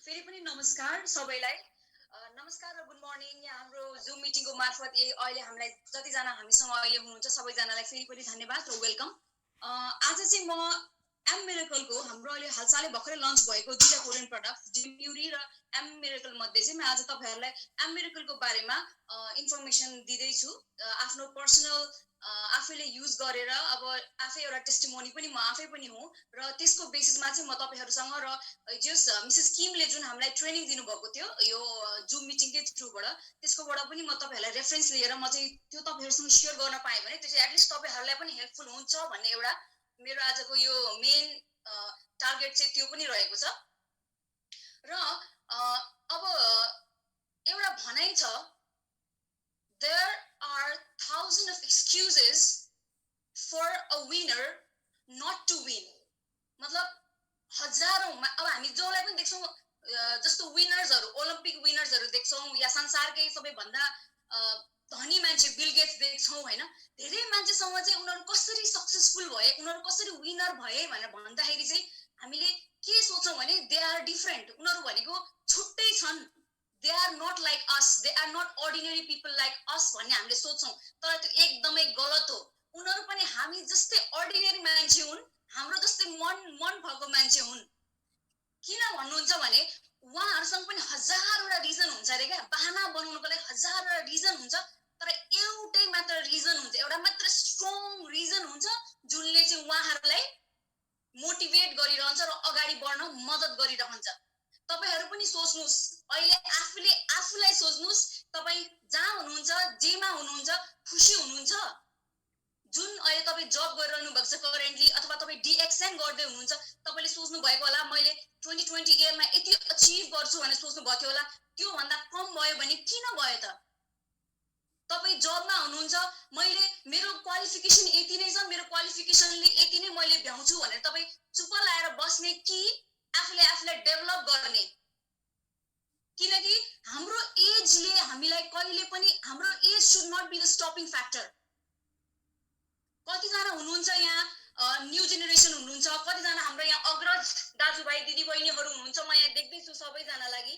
फेरि पनि नमस्कार सबैलाई। नमस्कार र गुड मर्निङ। यहाँ हाम्रो जुम मिटिङको मार्फत अहिले हामीलाई जतिजना हामीसँग अहिले हुनुहुन्छ सबैजनालाई फेरि पनि धन्यवाद र वेलकम। आज चाहिँ म एम मिरेकलको हाम्रो अहिले हालसालै भर्खरै लन्च भएको दुईटा कोरियन प्रडक्ट जिम प्युरी र एम मिरेकल मध्ये चाहिँ म आज तपाईँहरूलाई एम मिरेकलको बारेमा इन्फर्मेसन दिँदैछु। आफ्नो पर्सनल आफैले युज गरेर अब आफै एउटा टेस्टिमोनी पनि म आफै पनि हुँ र त्यसको बेसिसमा चाहिँ म तपाईँहरूसँग र जस मिसेस किमले जुन हामीलाई ट्रेनिङ दिनुभएको थियो यो जुम मिटिङकै थ्रुबाट त्यसकोबाट पनि म तपाईँहरूलाई रेफरेन्स लिएर म चाहिँ त्यो तपाईँहरूसँग सेयर गर्न पाएँ भने त्यो चाहिँ एटलिस्ट तपाईँहरूलाई पनि हेल्पफुल हुन्छ भन्ने एउटा मेरो आजको यो मेन टार्गेट चाहिँ त्यो पनि रहेको छ। र अब एउटा भनाइ छ, there are thousands of excuses for a winner not to win। मतलब हजारौं अब हामी जसलाई पनि देख्छौँ जस्तो विनर्सहरू ओलम्पिक विनर्सहरू देख्छौँ या संसारकै सबैभन्दा धनी मान्छे बिल गेट्स देख्छौँ होइन। धेरै मान्छेसँग चाहिँ उनीहरू कसरी सक्सेसफुल भए उनीहरू कसरी विनर भए भनेर भन्दाखेरि चाहिँ हामीले के सोच्छौँ भने दे आर डिफरेन्ट, उनीहरू भनेको छुट्टै छन्, they are not like us, they are not ordinary people like us भन्ने हामीले सोच्छौँ। तर त्यो एकदमै गलत हो। उनीहरू पनि हामी जस्तै अर्डिनरी मान्छे हुन्, हाम्रो जस्तै मन भएको मान्छे हुन्। किन भन्नुहुन्छ भने उहाँहरूसँग पनि हजारवटा रिजन हुन्छ अरे क्या, बहाना बनाउनको लागि हजारवटा रिजन हुन्छ। तर एउटै मात्र रिजन हुन्छ, एउटा मात्र स्ट्रङ रिजन हुन्छ जुनले चाहिँ उहाँहरूलाई मोटिभेट गरिरहन्छ र अगाडि बढ्न मद्दत गरिरहन्छ। तपाईहरू पनि सोच्नुहोस्, अहिले आफूलाई सोच्नुहोस्, तपाईँ जहाँ हुनुहुन्छ जेमा हुनुहुन्छ खुसी हुनुहुन्छ? जुन अहिले तपाईँ जब गरिरहनु भएको छ करेन्टली अथवा तपाईँ डिएक्सन गर्दै हुनुहुन्छ, तपाईँले सोच्नु भएको होला मैले 2020 इयरमा यति अचिभ गर्छु भनेर सोच्नु भएको थियो होला, त्योभन्दा कम भयो भने किन भयो त? तपाईँ जबमा हुनुहुन्छ, मैले मेरो क्वालिफिकेसन यति नै छ, मेरो क्वालिफिकेसनले यति नै मैले भ्याउँछु भनेर तपाईँ चुप लाएर बस्ने कि आफूलाई डेभलप गर्ने? किनकि हाम्रो एजले हामीलाई कहिले पनि हाम्रो age should not be the stopping factor. कतिजना हुनुहुन्छ यहाँ न्यू जेनेरेसन हुनुहुन्छ, कतिजना हाम्रो यहाँ अग्रज दाजुभाइ दिदीबहिनीहरू हुनुहुन्छ, म यहाँ देख्दैछु सबैजना लागि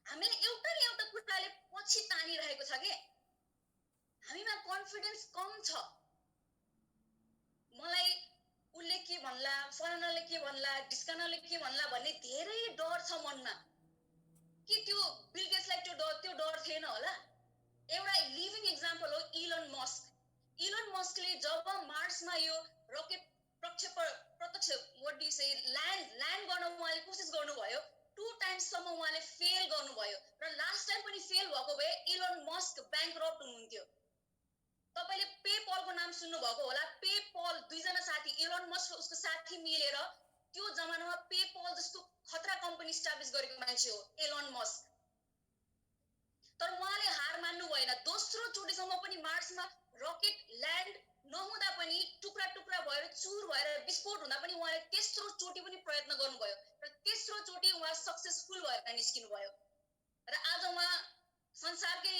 हामीले एउटा न एउटा कुराले पछि तानिरहेको छ के हामीमा कन्फिडेन्स कम छ। मलाई उसले के भन्ला, फलानाले के भन्ला, डिस्कानाले के भन्ला भन्ने धेरै डर छ मनमा। कि त्यो बिल गेट्सलाई त्यो डर थिएन होला? एउटा लिभिङ एक्जाम्पल हो इलन मस्क। इलन मस्कले जब मार्समा यो रकेट प्रत्यक्ष what do you say land गर्न उहाँले कोसिस गर्नुभयो, 2 टाइम्ससम्म उहाँले फेल गर्नुभयो र लास्ट टाइम पनि फेल भएको भए इलन मस्क ब्याङ्करप्ट हुनुहुन्थ्यो। तपाईले पेपलको नाम सुन्नु भएको होला। पेपल दुईजना साथी इलन मस्क र उसको साथी मिलेर त्यो जमानामा पेपल जस्तो खतरा कम्पनी स्टाब्लिश गरेको मान्छे हो इलन मस्क। तर उहाँले हार मान्नु भएन। दोस्रो चोटिसम्म पनि मार्समा रकेट ल्यान्ड नहुँदा पनि टुक्रा टुक्रा भएर चुर भएर विस्फोट हुँदा पनि उहाँले तेस्रो चोटि पनि प्रयत्न गर्नुभयो र तेस्रो चोटि उहाँ सक्सेसफुल भएर निस्किनु भयो र आज उहाँ संसारकै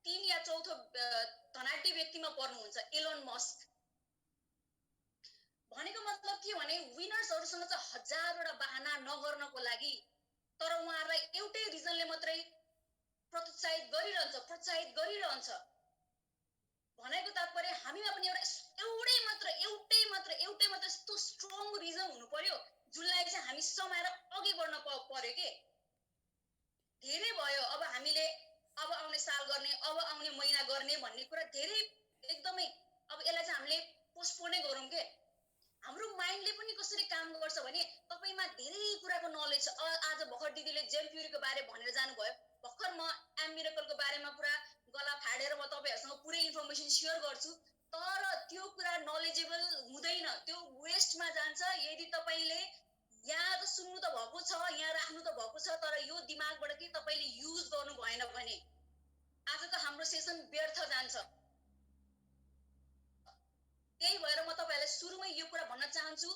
3 या 4थो धनाढ्य व्यक्तिमा पर्नुहुन्छ इलन मस्क। भनेको मतलब के भने विनर्सहरुसँग चाहिँ हजारवटा बहाना नगर्नको लागि, तर उहाँहरूलाई एउटै रिजनले मात्रै प्रोत्साहित गरिरहन्छ। भनेको तात्पर्य हामीमा पनि एउटै मात्र यस्तो स्ट्रङ रिजन हुनु पर्यो जुनलाई चाहिँ हामी समाएर अघि बढ्न पर्यो के। धेरै भयो अब हामीले अब आउने साल गर्ने, अब आउने महिना गर्ने भन्ने कुरा धेरै एकदमै अब यसलाई चाहिँ हामीले पोस्टपोनै गरौँ के। हाम्रो माइन्डले पनि कसरी काम गर्छ भने तपाईमा धेरै कुराको नलेज छ। आज भर्खर दिदीले जेम प्युरीको बारे भनेर जानुभयो, भर्खर म एम मिरेकलको बारेमा पुरा गला फाडेर म तपाईहरुसँग पुरै इन्फर्मेसन शेयर गर्छु, तर त्यो कुरा नलेजेबल हुँदैन, त्यो वेस्टमा जान्छ यदि तपाईले यहाँ त सुन्नु त भएको छ, यहाँ राख्नु त भएको छ, तर यो दिमागबाट के तपाईले युज गर्नु भएन भने आजको हाम्रो सेसन व्यर्थ जान्छ। त्यही भएर म तपाईहरुलाई सुरुमै यो कुरा भन्न चाहन्छु,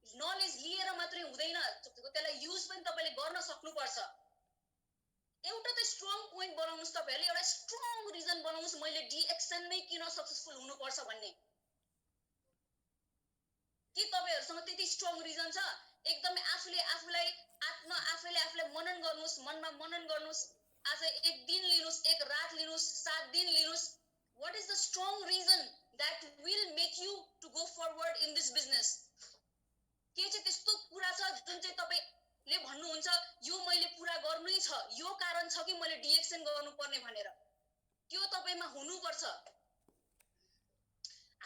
नलेज लिएर मात्रै हुँदैन, त्यसलाई युज पनि तपाईले गर्न सक्नुपर्छ। एउटा त स्ट्रङ पोइन्ट बनाउनुस्, तपाईहरुले एउटा स्ट्रङ रिजन बनाउनुस् मैले डिएक्सन नै किन सक्सेसफुल हुनुपर्छ भन्ने। के तपाईहरुसँग त्यति स्ट्रङ रिजन छ? एकदमै आफूले यसलाई मनन गर्नुस्, मनमा मनन गर्नुस्, आज एक दिन लिनुस्, एक रात लिनुस्, 7 दिन लिनुस्. What is the strong reason that will make you to go forward in this business? के चाहिँ त्यस्तो कुरा छ जुन चाहिँ तपाईले भन्नुहुन्छ यो मैले पूरा गर्नै छ, यो कारण छ कि मैले डिएक्सन गर्नुपर्ने भनेर, त्यो तपाईमा हुनुपर्छ.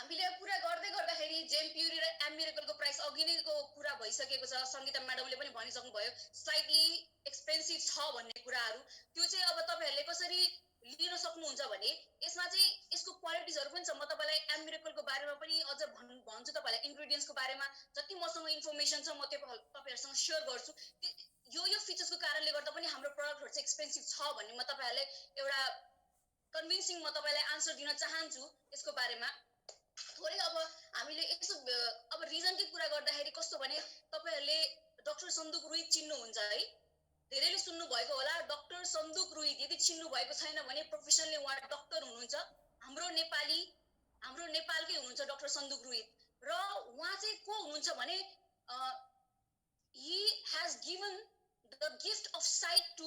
हामीले पूरा गर्दै गर्दाखेरि जेम प्युरी र एम मिरेकलको प्राइस अघि नैको कुरा भइसकेको छ. संगीता म्याडमले पनि भनिसक्नु भयो स्लाइटली एक्सपेन्सिभ छ भन्ने कुराहरू. त्यो चाहिँ अब तपाईहरुले कसरी लिन सक्नुहुन्छ भने यसमा चाहिँ यसको क्वालिटिजहरु पनि छ. म तपाईलाई एम मिरेकलको बारेमा पनि अझ भन्छु, तपाईलाई इन्ग्रेडियन्ट्सको बारेमा जति मसँग इन्फर्मेसन छ म तपाईहरुसँग शेयर गर्छु. यो फिचर्सको कारणले गर्दा पनि हाम्रो प्रोडक्टहरु चाहिँ एक्सपेन्सिभ छ भन्ने म तपाईहरुलाई एउटा कन्भिन्सिङ म तपाईलाई आन्सर दिन चाहन्छु यसको बारेमा. थोरै अब हामीले यसो अब रिजनकै कुरा गर्दाखेरि कस्तो भने तपाईहरुले डाक्टर सन्दुक रुई चिन्नुहुन्छ है, धेरैले सुन्नु भएको होला. डाक्टर सन्दुक रुई यदि चिन्नु भएको छैन भने प्रोफेसनली उहाँ डाक्टर हुनुहुन्छ, हाम्रो नेपालकै हुनुहुन्छ डाक्टर सन्दुक रुई. र उहाँ चाहिँ को हुनुहुन्छ भने he has given the gift of sight to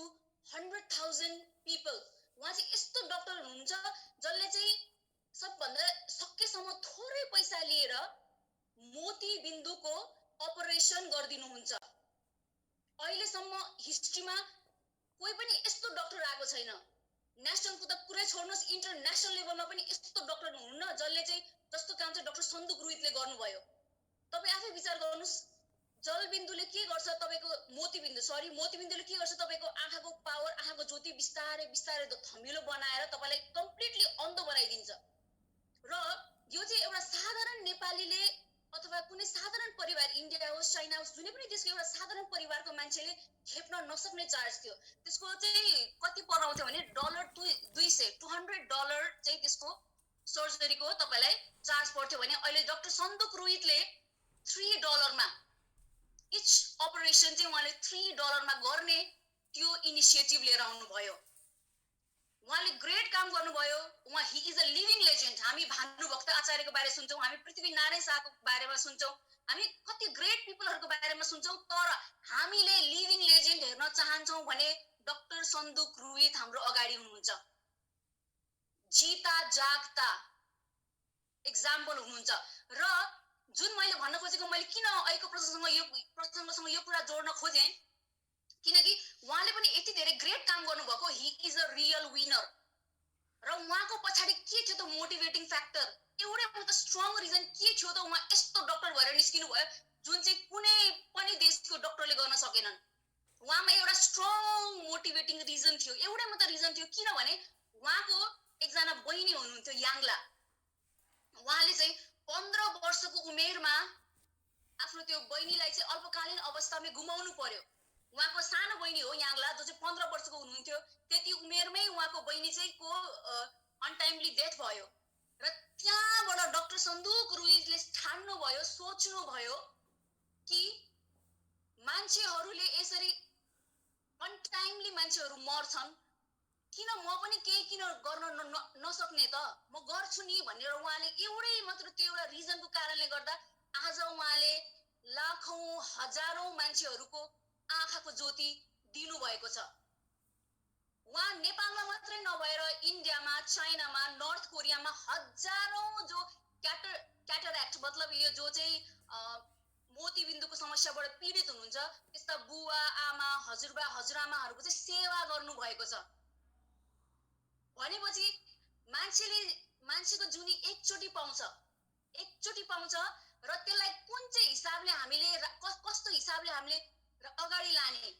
100,000 people. उहाँ चाहिँ यस्तो डाक्टर हुनुहुन्छ जसले चाहिँ सबभन्दा सकेसम्म थोरै पैसा लिएर मोती बिन्दुको अपरेसन गरिदिनुहुन्छ. अहिलेसम्म हिस्ट्रीमा कोही पनि यस्तो डाक्टर आएको छैन. नेशनलको त कुरै छोड्नुस्, इन्टरनेशनल लेभलमा पनि यस्तो डाक्टर हुनुहुन्न जसले चाहिँ जस्तो काम चाहिँ डाक्टर सन्दुक रुईले गर्नुभयो. तपाई आफै विचार गर्नुस्, जलबिन्दुले के गर्छ तपाईको मोतीबिन्दुले के गर्छ तपाईको आँखाको पावर, आँखाको ज्योति बिस्तारै बिस्तारै थमिलो बनाएर तपाईलाई कम्प्लिटली अन्ध बनाइदिन्छ. र यो चाहिँ एउटा साधारण नेपालीले अथवा कुनै साधारण परिवार, इन्डिया होस् चाइना होस् जुनै पनि देशको एउटा साधारण परिवारको मान्छेले खेप्न नसक्ने चार्ज थियो. त्यसको चाहिँ कति पराउँथ्यो भने $200 चाहिँ त्यसको सर्जरीको तपाईलाई चार्ज पर्थ्यो भने अहिले डाक्टर सन्दुक रुईले $3 मा इच अपरेसन चाहिँ उहाँले $3 मा गर्ने त्यो इनिसिएटिभ लिएर आउनु भयो. उहाँले ग्रेट काम गर्नुभयो. उहाँ he is a living legend. हामी भानुभक्त आचार्यको बारे सुन्छौं, हामी पृथ्वी नारायण शाहको बारेमा सुन्छौं, हामी कति ग्रेट पिपलहरुको बारेमा सुन्छौं, तर हामीले लिभिङ लेजेन्ड हेर्न चाहन्छौं भने डाक्टर सन्दुक रुई हाम्रो अगाडि हुनुहुन्छ. जीता जागता एक्जाम्पल हुनुहुन्छ. र जुन मैले भन्न खोजेको, मैले किन अहिलेको प्रसंगसँग यो कुरा जोड्न खोजेँ किनकि उहाँले पनि यति धेरै ग्रेट काम गर्नुभएको. He is a real winner. र उहाँको पछाडी के थियो त मोटिभेटिङ फ्याक्टर, एउटै मात्र स्ट्रङ रिजन के थियो त उहाँ यस्तो डाक्टर भएर निस्किनु भयो जुन चाहिँ कुनै पनि देशको डाक्टरले गर्न सकेनन्. उहाँमा एउटा स्ट्रङ मोटिभेटिङ रिजन थियो, एउटै मात्र रिजन थियो. किनभने उहाँको एकजना बहिनी हुनुहुन्थ्यो याङ्ला. उहाँले चाहिँ 15 वर्षको उमेरमा आफ्नो त्यो बहिनीलाई चाहिँ अल्पकालीन अवस्थामै गुमाउनु पर्यो. उहाँको सानो बहिनी हो याङ्ला, जो चाहिँ 15 वर्षको हुनुहुन्थ्यो. त्यति उमेरमै उहाँको बहिनी चाहिँ को अनटाइमली डेथ भयो. र त्यहाँबाट डाक्टर सन्दुक रुईले ठान्नु भयो, सोच्नु भयो कि मान्छेहरूले यसरी अनटाइमली मान्छेहरू मर्छन्, किन म पनि केही किन गर्न नसक्ने त, म गर्छु नि भनेर उहाँले एउटै मात्र त्यो एउटा रिजनको कारणले गर्दा आज उहाँले लाखौं हजारौं मान्छेहरूको आँखाको ज्योति दिनु भएको छ. उहाँ नेपालमा मात्रै नभएर इन्डियामा, चाइनामा, नर्थ कोरियामा हजारौं जो क्याटरेक्ट मतलब यो जो चाहिँ मोतीबिन्दुको समस्याबाट पीडित हुनुहुन्छ त्यस्ता बुवा आमा हजुरबा हजुरआमाहरूको चाहिँ सेवा गर्नु भएको छ. भनेपछि मान्छेको जुनी एकचोटी पाउँछ र त्यसलाई कुन चाहिँ हिसाबले हामीले कस्तो हिसाबले हामीले अगाडि लाने.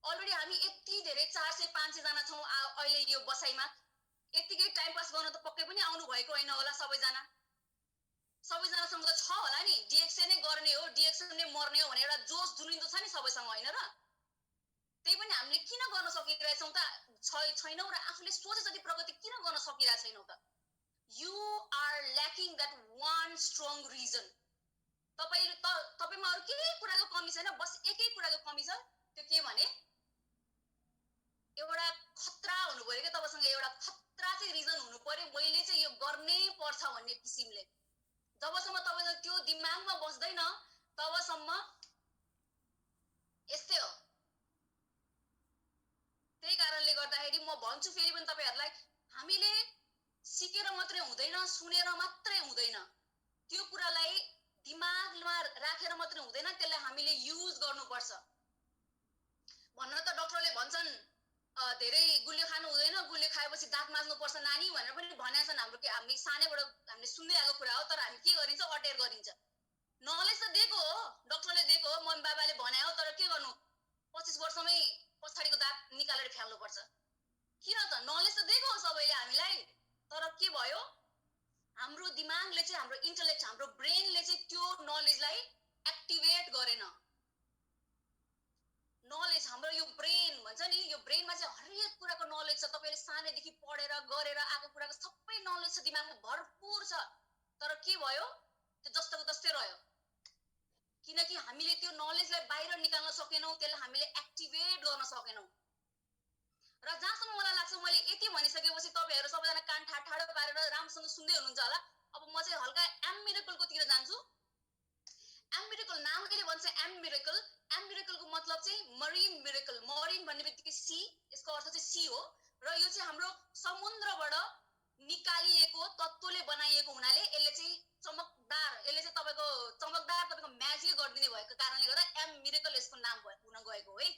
अलरेडी हामी यति धेरै 400-500 जना छौं अहिले यो बसाइमा. यतिकै टाइम पास गर्न त पक्कै पनि आउनु भएको हैन होला सबैजनासँग त छ होला नि. डिएक्सन नै गर्ने हो, डिएक्सन नै मर्ने हो भनेर एउटा जोश जुनिन्दो छ नि सबैसँग, हैन र? त्यही पनि हामीले किन गर्न सकिरहेछौं त छैनौं र आफूले सोचे जति प्रगति किन गर्न सकिरहेको छैनौं त? You are lacking that one strong reason. तपाईमा अरु केही कुराको कमी छैन, बस एकै कुराको कमी छ. त्यो के भने एउटा खतरा हुनु पर्यो के तपाईसँग, एउटा खतरा चाहिँ रिजन हुनु पर्यो, मैले चाहिँ यो गर्नै पर्छ भन्ने किसिमले. जबसम्म तपाईको त्यो दिमागमा बस्दैन तबसम्म यस्तै हो. भन्छु फेरि पनि तपाईहरुलाई, हामीले सिकेर मात्रै हुँदैन, सुनेर मात्रै हुँदैन, त्यो कुरालाई दिमागमा राखेर मात्रै हुँदैन, त्यसलाई हामीले युज गर्नुपर्छ। भन्न त डाक्टरले भन्छन् धेरै गुलियो खानु हुँदैन, गुलियो खाएपछि दाँत माझ्नुपर्छ नानी भनेर पनि भनेका छन्। हामी सानैबाट हामीले सुन्दै आएको कुरा हो, तर हामी के गरिन्छ, अटेर गरिन्छ। नलेज त दिएको हो, डाक्टरले दिएको हो, मम्मी बाबाले भने हो, तर के गर्नु, 25 वर्षमै पछाडिको दाँत निकालेर फ्याल्नुपर्छ। किन त, नलेज त दिएको हो सबैले हामीलाई, तर के भयो, हाम्रो दिमागले चाहिँ, हाम्रो इन्टेलेक्ट, हाम्रो ब्रेनले चाहिँ त्यो नलेजलाई एक्टिभेट गरेन। नलेज हाम्रो यो ब्रेन भन्छ नि, यो ब्रेनमा चाहिँ हरेक कुराको नलेज छ। तपाईले सानैदेखि पढेर गरेर आएको कुराको सबै नलेज छ, दिमागमा भरपूर छ, तर के भयो, त्यो जस्तोको तस्तै रह्यो। किनकि हामीले त्यो नलेजलाई बाहिर निकाल्न सकेनौं, त्यसलाई हामीले एक्टिभेट गर्न सकेनौं। र जहाँसम्म मलाई लाग्छ, मैले यति भनिसकेपछि तपाईहरु सबैजना कान ठाडो पारेर राम्रोसँग सुन्दै हुनुहुन्छ होला। अब म चाहिँ हल्का एम मिरेकलको तिर जान्छु। एम मिरेकल नामले भन्छ एम मिरेकल। एम मिरेकलको मतलब चाहिँ मरिन मिरेकल। मरिन भन्ने बित्तिकै सी, यसको अर्थ चाहिँ सी हो, र यो चाहिँ हाम्रो समुद्रबाट निकालिएको तत्त्वले बनाइएको हुनाले यसले चाहिँ चमकदार, यसले चाहिँ तपाईको चमकदार, तपाईको म्याजिक गरिदिने भएको कारणले गर्दा एम मिरेकल यसको नाम हुन गएको है।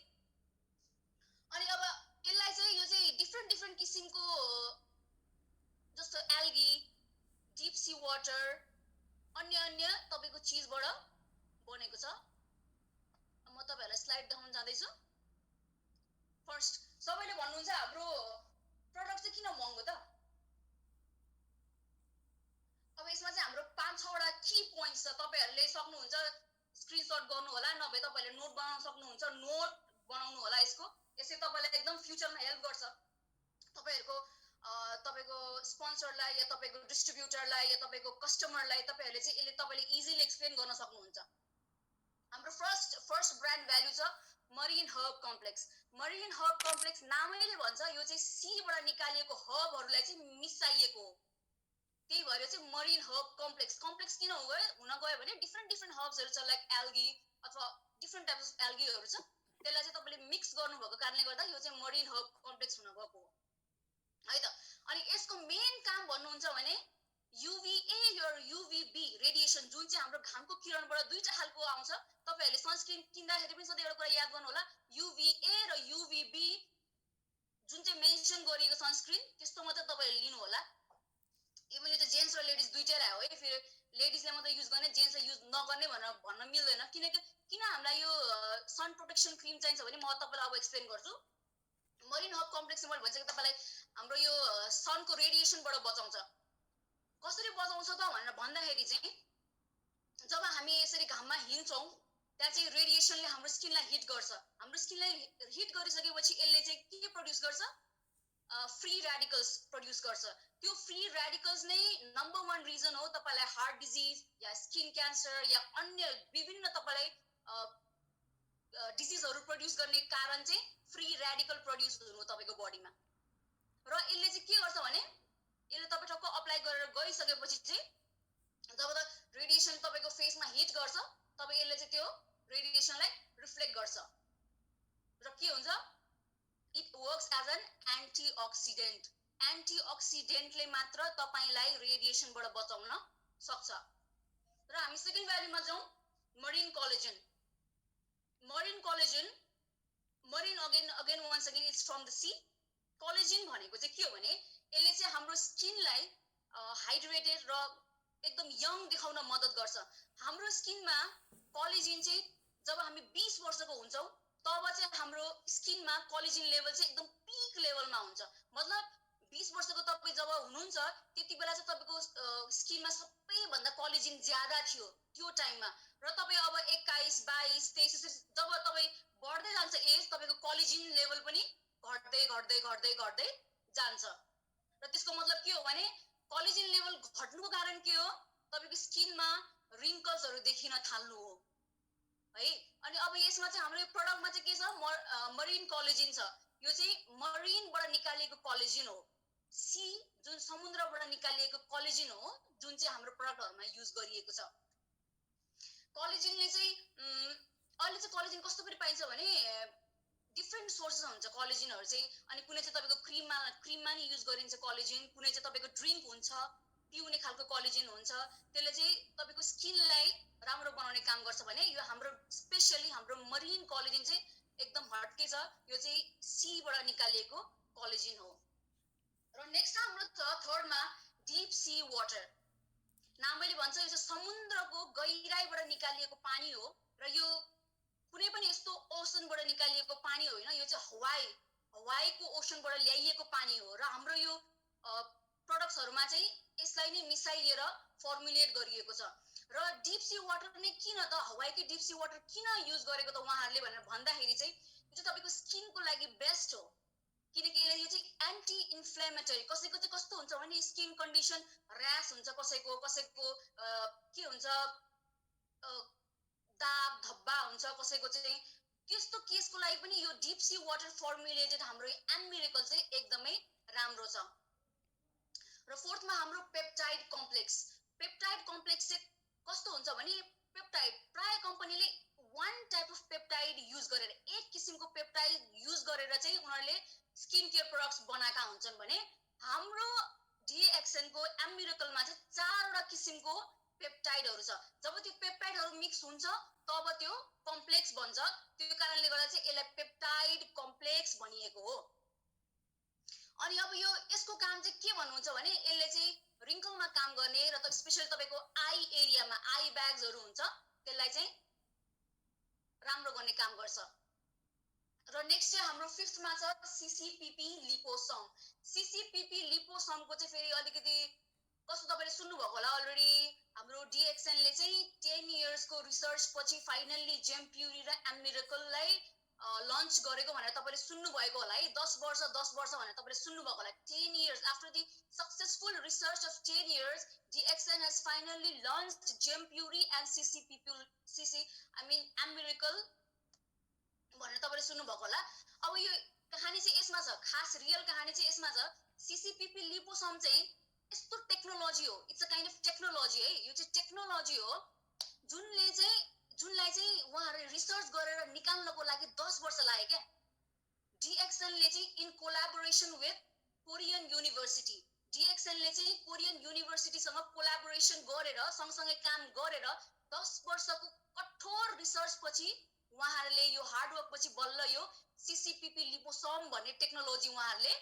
अनि अब यसलाई चाहिँ, यो चाहिँ डिफ्रेन्ट किसिमको, जस्तो एल्गी, डीप सी वाटर, अन्य तपाईको चीजबाट बनेको छ। म तपाईहरुलाई स्लाइड देखाउन जाँदैछु। फर्स्ट, सबैले भन्नुहुन्छ हाम्रो प्रोडक्ट चाहिँ किन महँगो त? अब यसमा चाहिँ हाम्रो 5-6 वटा की पोइन्ट्स छ। तपाईहरुले सक्नुहुन्छ स्क्रिनशट गर्नु होला, नभए तपाईहरुले नोट बनाउन सक्नुहुन्छ, नोट बनाउनु होला यसको। यसले तपाईलाई एकदम फ्युचरमा हेल्प गर्छ। तपाईको स्पोन्सरलाई या तपाईको डिस्ट्रिब्युटरलाई या तपाईको कस्टमरलाई तपाईहरुले चाहिँ यसले तपाईले इजिली एक्सप्लेन गर्न सक्नुहुन्छ। हाम्रो फर्स्ट ब्रान्ड भ्यालु छ marine herb complex. Marine herb complex नामैले भन्छ यो चाहिँ सीबाट निकालिएको हर्बहरुलाई चाहिँ मिसाइएको हो, त्यही भएर चाहिँ मरिन हर्ब कम्प्लेक्स। कम्प्लेक्स किन हुन गयो भने डिफ्रेन्ट हर्ब्सहरु छ, लाइक एल्गी अथवा डिफ्रेन्ट टाइप्स अफ एल्गीहरु छ, त्यसलाई चाहिँ तपाईले मिक्स गर्नुभएको कारणले गर्दा यो चाहिँ मरिन हर्ब कम्प्लेक्स हुन गएको हो है त। अनि यसको मेन काम भन्नुहुन्छ भने UVA र UVB रेडिएसन, जुन चाहिँ हाम्रो घामको किरणबाट दुईटा खालको आउँछ। तपाईहरुले सनस्क्रिन किन्दाखेरि पनि सधैँ एउटा कुरा याद गर्नु होला, UVA र UVB जुन चाहिँ मेन्सन गरिएको सनस्क्रिन, त्यस्तो मात्र तपाईहरुले लिनु होला। इभन यो त जेन्ट्स र लेडिज दुईटै आयो है, फेरि लेडिजले मात्र युज गर्ने, जेन्ट्सले युज नगर्ने भन्न मिल्दैन। किन हामीलाई यो सन प्रोटेक्सन क्रिम चाहिन्छ भने म तपाईलाई अब एक्सप्लेन गर्छु। मरिन हर्ब कम्प्लेक्सले मैले भन्छ कि तपाईलाई हाम्रो यो सनको रेडिएसनबाट बचाउँछ। कसरी बचाउँछ त भनेर भन्दाखेरि चाहिँ, जब हामी यसरी घाममा हिँड्छौं, त्यहाँ चाहिँ रेडिएसनले हाम्रो स्किनलाई हिट गर्छ। हाम्रो स्किनलाई हिट गरिसकेपछि यसले चाहिँ के प्रोड्युस गर्छ, फ्री रेडिकल्स प्रोड्युस गर्छ। त्यो फ्री रेडिकल्स नै नम्बर 1 रिजन हो तपाईलाई हार्ट डिजिज या स्किन क्यान्सर या अन्य विभिन्न तपाईलाई डिजिजहरु प्रोड्युस गर्ने कारण चाहिँ फ्री रेडिकल प्रोड्युस हुनु तपाईको बडीमा। र यसले चाहिँ के गर्छ भने, यसले तपाई ठक्क अप्लाई गरेर गइसकेपछि चाहिँ जब त रेडिएसन तपाईको फेसमा हिट गर्छ, तब यसले चाहिँ त्यो रेडिएसनलाई रिफ्लेक्ट गर्छ र के हुन्छ, इट वर्क्स एज एन एन्टीअक्सिडेन्ट। एन्टीअक्सिडेन्टले मात्र तपाईलाई रेडिएसनबाट बचाउन सक्छ। र हामी सेकेन्ड भ्यालुमा जाउँ, marine collagen. Marine again once again it's from the sea. Collagen भनेको चाहिँ के हो भने, यसले चाहिँ हाम्रो स्किनलाई हाइड्रेटेड र एकदम यङ देखाउन मद्दत गर्छ। हाम्रो स्किनमा कोलेजन चाहिँ जब हामी 20 वर्षको हुन्छौं, तब चाहिँ हाम्रो स्किनमा कोलेजन लेभल चाहिँ एकदम पीक लेभलमा हुन्छ। मतलब 20 वर्षको तपाई जब हुनुहुन्छ, त्यति बेला चाहिँ तपाईको स्किनमा सबैभन्दा कोलेजन ज्यादा थियो त्यो टाइममा। र तपाई अब 21, 22, 23 जब तपाई बढ्दै जान्छ एज, तपाईको कोलेजन लेभल पनि घट्दै जान्छ। र त्यसको मतलब के हो भने, कोलेजन लेभल घट्नुको कारण के हो, तपाईको स्किनमा रिंकल्सहरु देखिन थाल्नु हो है। अनि अब यसमा चाहिँ हाम्रो प्रोडक्टमा चाहिँ के छ, मरिन कोलेजन छ। यो चाहिँ मरिनबाट निकालिएको कोलेजन हो। सी जुन समुद्रबाट निकालिएको कोलेजन हो, जुन चाहिँ हाम्रो प्रोडक्टहरुमा युज गरिएको छ। कोलेजनले चाहिँ अहिले चाहिँ कोलेजन कस्तो पनि पाइन्छ भने, डिफ्रेन्ट सोर्सेस हुन्छ कोलाजिनहरु चाहिँ अनि कुनै चाहिँ तपाईको क्रिममा नि युज गरिन्छ कोलाजिन कुनै चाहिँ तपाईको ड्रिंक हुन्छ पिउने खालको कोलाजिन हुन्छ त्यसले चाहिँ तपाईको स्किनलाई राम्रो बनाउने काम गर्छ भने यो हाम्रो स्पेशली हाम्रो मरिन कोलाजिन चाहिँ एकदम हटके छ यो चाहिँ सी बाट निकालिएको कोलाजिन हो र नेक्स्ट हाम्रो छ थर्डमा डीप सी वाटर नाम मैले भन्छ यो चाहिँ समुद्रको गहिराईबाट निकालिएको पानी हो र यो कुनै पनि यस्तो ओसनबाट निकालिएको पानी होइन यो चाहिँ हवाईको ओसनबाट ल्याइएको पानी हो र हाम्रो यो प्रोडक्ट्सहरुमा चाहिँ यसलाई नै मिसाइएर फर्मुलेट गरिएको छ र डीप सी वाटर नै किन त हवाईकै डीप सी वाटर किन युज गरेको त उहाँहरुले भनेर भन्दाखेरि चाहिँ यो चाहिँ तपाईको स्किनको लागि बेस्ट हो किनकि यो चाहिँ एन्टी इन्फ्लेमेटरी कसैको चाहिँ कस्तो हुन्छ भने स्किन कन्डिसन र्यास हुन्छ कसैको के हुन्छ दाग धब्बा हुन्छ कसैको चाहिँ त्यस्तो केसको लागि पनि यो डीप सी वाटर फर्मुलेटेड हाम्रो एममिरेकल चाहिँ एकदमै राम्रो छ र फोर्थमा हाम्रो पेप्टाइड कम्प्लेक्स चाहिँ कस्तो हुन्छ भने पेप्टाइड प्राय कम्पनीले one type of peptide use गरेर एक किसिमको पेप्टाइड युज गरेर चाहिँ उनीहरूले स्किन केयर प्रोडक्ट्स बनाएका हुन्छन् भने हाम्रो डीएक्सएन को एममिरेकलमा चाहिँ चारवटा किसिमको पेप्टाइडहरु छ जब त्यो पेप्टाइडहरु मिक्स हुन्छ तब त्यो कम्प्लेक्स बन्छ त्यो कारणले गर्दा चाहिँ यसलाई पेप्टाइड कम्प्लेक्स भनिएको हो अनि अब यो यसको काम चाहिँ के भन्नुहुन्छ भने यसले चाहिँ रिंकलमा काम गर्ने र त स्पेशल तपाईको आई एरियामा आई ब्याग्सहरु हुन्छ त्यसलाई चाहिँ राम्रो गर्ने काम गर्छ र नेक्स्ट चाहिँ हाम्रो फिफ्थमा छ सीसीपीपी लिपोसोमको चाहिँ फेरि अलिकति कस्तो तपाईले सुन्नु भएको होला अलरेडी हाम्रो डीएक्सएन ले चाहिँ 10 इयर्स को रिसर्च पछि फाइनली जेमप्युरी र एममिरेकललाई लन्च गरेको भनेर तपाईले सुन्नु भएको होला है 10 वर्ष भनेर तपाईले सुन्नु भएको होला 10 years after the successful research of 10 years DXN has finally launched Gempuri and M miracle भनेर तपाईले सुन्नु भएको होला अब यो कहानी चाहिँ यसमा छ खास रियल कहानी चाहिँ यसमा छ सीसीपीपी लिपोसोम चाहिँ यस्तो टेक्नोलोजी हो it's a kind of technology है यो चाहिँ टेक्नोलोजी हो जुनलाई चाहिँ उहाँहरुले रिसर्च गरेर निकाल्नको लागि 10 वर्ष लाग्यो के डीएक्सएन ले चाहिँ in collaboration with Korean university DXN ले चाहिँ कोरियन युनिभर्सिटी सँग कोलाबोरेसन गरेर सँगसँगै काम गरेर 10 वर्षको कठोर रिसर्च पछि उहाँहरुले यो हार्ड वर्क पछि बल्ल यो सीसीपीपी लिपोसोम भन्ने टेक्नोलोजी उहाँहरुले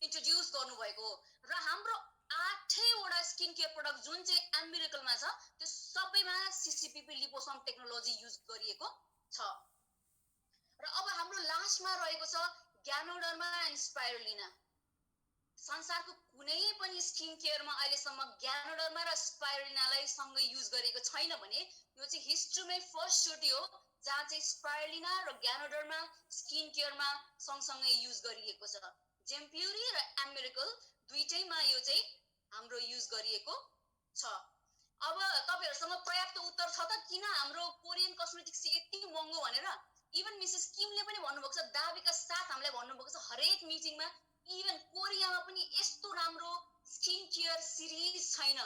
इन्ट्रोड्युस गर्नुभएको हो र हाम्रो 8वटा स्किन केयर प्रोडक्ट जुन चाहिँ एममिरेकलमा छ त्यो सबैमा सीसीपीपी लिपोसोम टेक्नोलोजी युज गरिएको छ र अब हाम्रो लास्टमा रहेको छ ग्यानोडर्मा एन्ड स्पाइरुलिना संसारको कुनै पनि स्किन केयरमा अहिलेसम्म ग्यानोडर्मा र स्पाइरुलिनालाई सँगै युज गरेको छैन भने यो चाहिँ हिस्ट्रीमै फर्स्ट चोटी हो जहाँ चाहिँ स्पाइरुलिना र ग्यानोडर्मा स्किन केयरमा सँगसँगै युज गरिएको छ जेमप्युरी र एममिरेकल दुईटैमा यो चाहिँ हाम्रो युज गरिएको छ अब तपाईहरुसँग पर्याप्त उत्तर छ त किन हाम्रो कोरियन कस्मेटिक्स यति महँगो भनेर इभन मिसेस किमले पनि भन्नुभएको छ दाबीका साथ हामीलाई भन्नुभएको छ हरेक मिटिङमा इभन कोरियामा पनि यस्तो राम्रो स्किन केयर सिरिज छैन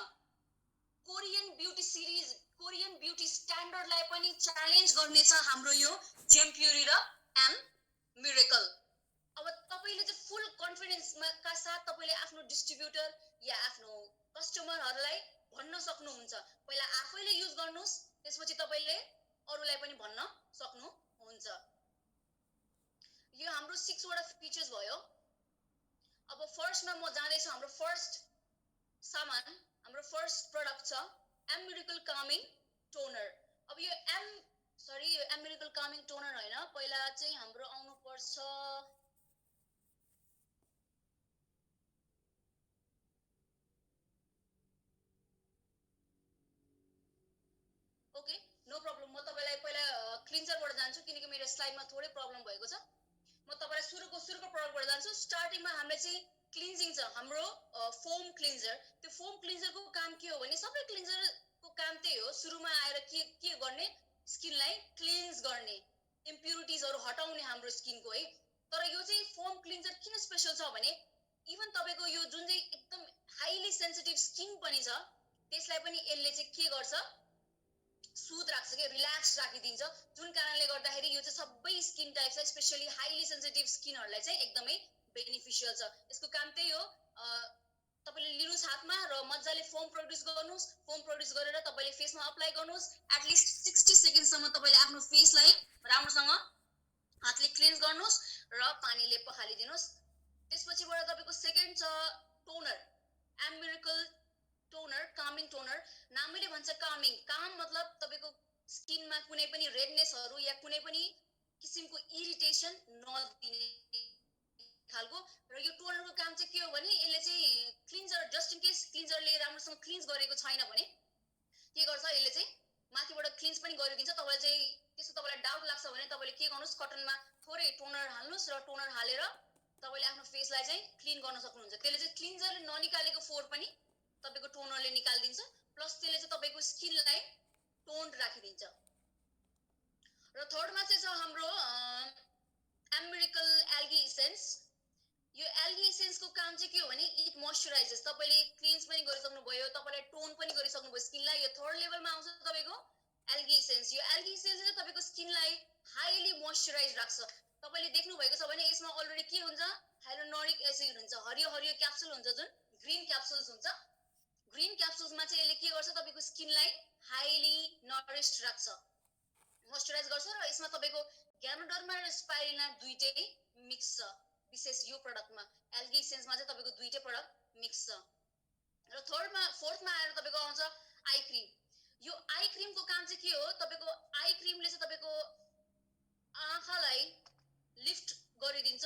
कोरियन ब्युटी स्ट्यान्डर्डलाई पनि च्यालेन्ज गर्ने छ हाम्रो यो जेमप्युरी र एममिरेकल अब तपाईले चाहिँ फुल कन्फिडेन्समा का साथ तपाईले आफ्नो डिस्ट्रिब्युटर या आफ्नो कस्टमरहरुलाई भन्न सक्नुहुन्छ पहिला आफैले युज गर्नुस् त्यसपछि तपाईले अरूलाई पनि भन्न सक्नुहुन्छ यो हाम्रो 6 वटा फिचर्स भयो अब फर्स्टमा म जाँदै छु हाम्रो फर्स्ट सामान हाम्रो फर्स्ट प्रोडक्ट छ एममिरेकल कामिङ टोनर अब यो एममिरेकल कामिङ टोनर हैन पहिला चाहिँ हाम्रो आउनु पर्छ ओके नो प्रब्लम म तपाईलाई पहिला क्लिन्जरबाट जान्छु किनकि मेरो स्लाइडमा थोरै प्रब्लम भएको छ म तपाईलाई सुरुको प्रोडक्टबाट जान्छु स्टार्टिङमा हामीले चाहिँ क्लिन्जिङ छ हाम्रो फोम क्लिन्जर त्यो फोम क्लिन्जरको काम के हो भने सबै क्लिन्जरको काम त्यही हो सुरुमा आएर के गर्ने स्किनलाई क्लिन्ज गर्ने इम्प्युरिटिजहरु हटाउने हाम्रो स्किनको है तर यो चाहिँ फोम क्लिन्जर किन स्पेशल छ भने इभन तपाईको यो जुन चाहिँ एकदम हाइली सेन्सिटिभ स्किन पनि छ त्यसलाई पनि यसले चाहिँ के गर्छ सुद राख्छ के रिल्याक्स राखिदिन्छ, जुन कारणले गर्दाखेरि यो चाहिँ सबै स्किन टाइप छ, स्पेशली हाइली सेन्सिटिभ स्किनहरूलाई चाहिँ एकदमै बेनिफिसियल छ। यसको काम त्यही हो, तपाईले लिनुस् हातमा र मजाले फोम प्रोड्युस गर्नुस्, फोम प्रोड्युस गरेर तपाईले फेसमा अप्लाई गर्नुस्। एटलिस्ट 60 सेकेन्डसम्म तपाईले आफ्नो फेसलाई राम्रोसँग हातले क्लिन्स गर्नुस् र पानीले पखालिदिनुस्। त्यसपछिबाट तपाईको सेकेन्ड छ टोनर, एम्बिरिकल टोनर, कामिङ टोनर। नामैले भन्छ कामिङ, काम मतलब तपाईको स्किनमा कुनै पनि रेडनेसहरु या कुनै पनि किसिमको इरिटेसन नदिने खालको। र यो टोनरको काम चाहिँ के हो भने यसले चाहिँ क्लिन्जर, जस्ट इन केस क्लिन्जरले राम्रोसँग क्लिन्स गरेको छैन भने के गर्छ, यसले चाहिँ माथिबाट क्लिन्स पनि गरिदिन्छ। तपाईलाई चाहिँ त्यसो तपाईलाई डाउट लाग्छ भने तपाईले के गर्नुस्, कटनमा थोरै टोनर हाल्नुस् र टोनर हालेर तपाईले आफ्नो फेसलाई चाहिँ क्लिन गर्न सक्नुहुन्छ। त्यसले चाहिँ क्लिन्जरले ननिकालेको फोर पनि तपाईको टोनरले निकाल्दिन्छ, प्लस त्यसले चाहिँ तपाईको स्किनलाई टोन्ड राखिदिन्छ। र थर्डमा चाहिँ छ हाम्रो एम्बिरिकल एल्गी इसेन्स। यो एल्गी इसेन्सको काम चाहिँ के हो भने इट मोइस्चराइजेस, तपाईले क्लिन्स पनि गरिसक्नु भयो, तपाईले टोन पनि गरिसक्नु भयो स्किनलाई। यो थर्ड लेभलमा आउँछ तपाईको एल्गी इसेन्स। यो एल्गी इसेन्सले तपाईको स्किनलाई हाइली मोइस्चराइज राख्छ। तपाईले देख्नु भएको छ भने यसमा अलरेडी के हुन्छ, हाइलोनोरिक एसिड हुन्छ, हरियो हरियो क्याप्सुल हुन्छ, जुन ग्रीन क्याप्सुल्स हुन्छ। ग्रीन क्याप्सुल्समा चाहिँ यसले के गर्छ, तपाईको स्किनलाई हाइली नरिस्ड राख्छ, मोइस्चराइज गर्छ। र यसमा तपाईको ग्यानोडर्मा र स्पाइरुलिना दुईटै मिक्स छ। विशेष यो प्रोडक्टमा एल्गी इसेन्समा चाहिँ तपाईको दुईटै प्रोडक्ट मिक्स छ। र फोर्थमा आएर तपाईको आउँछ आई क्रिम। यो आई क्रिमको काम चाहिँ के हो, तपाईको आई क्रिमले चाहिँ तपाईको आँखालाई लिफ्ट गरिदिन्छ।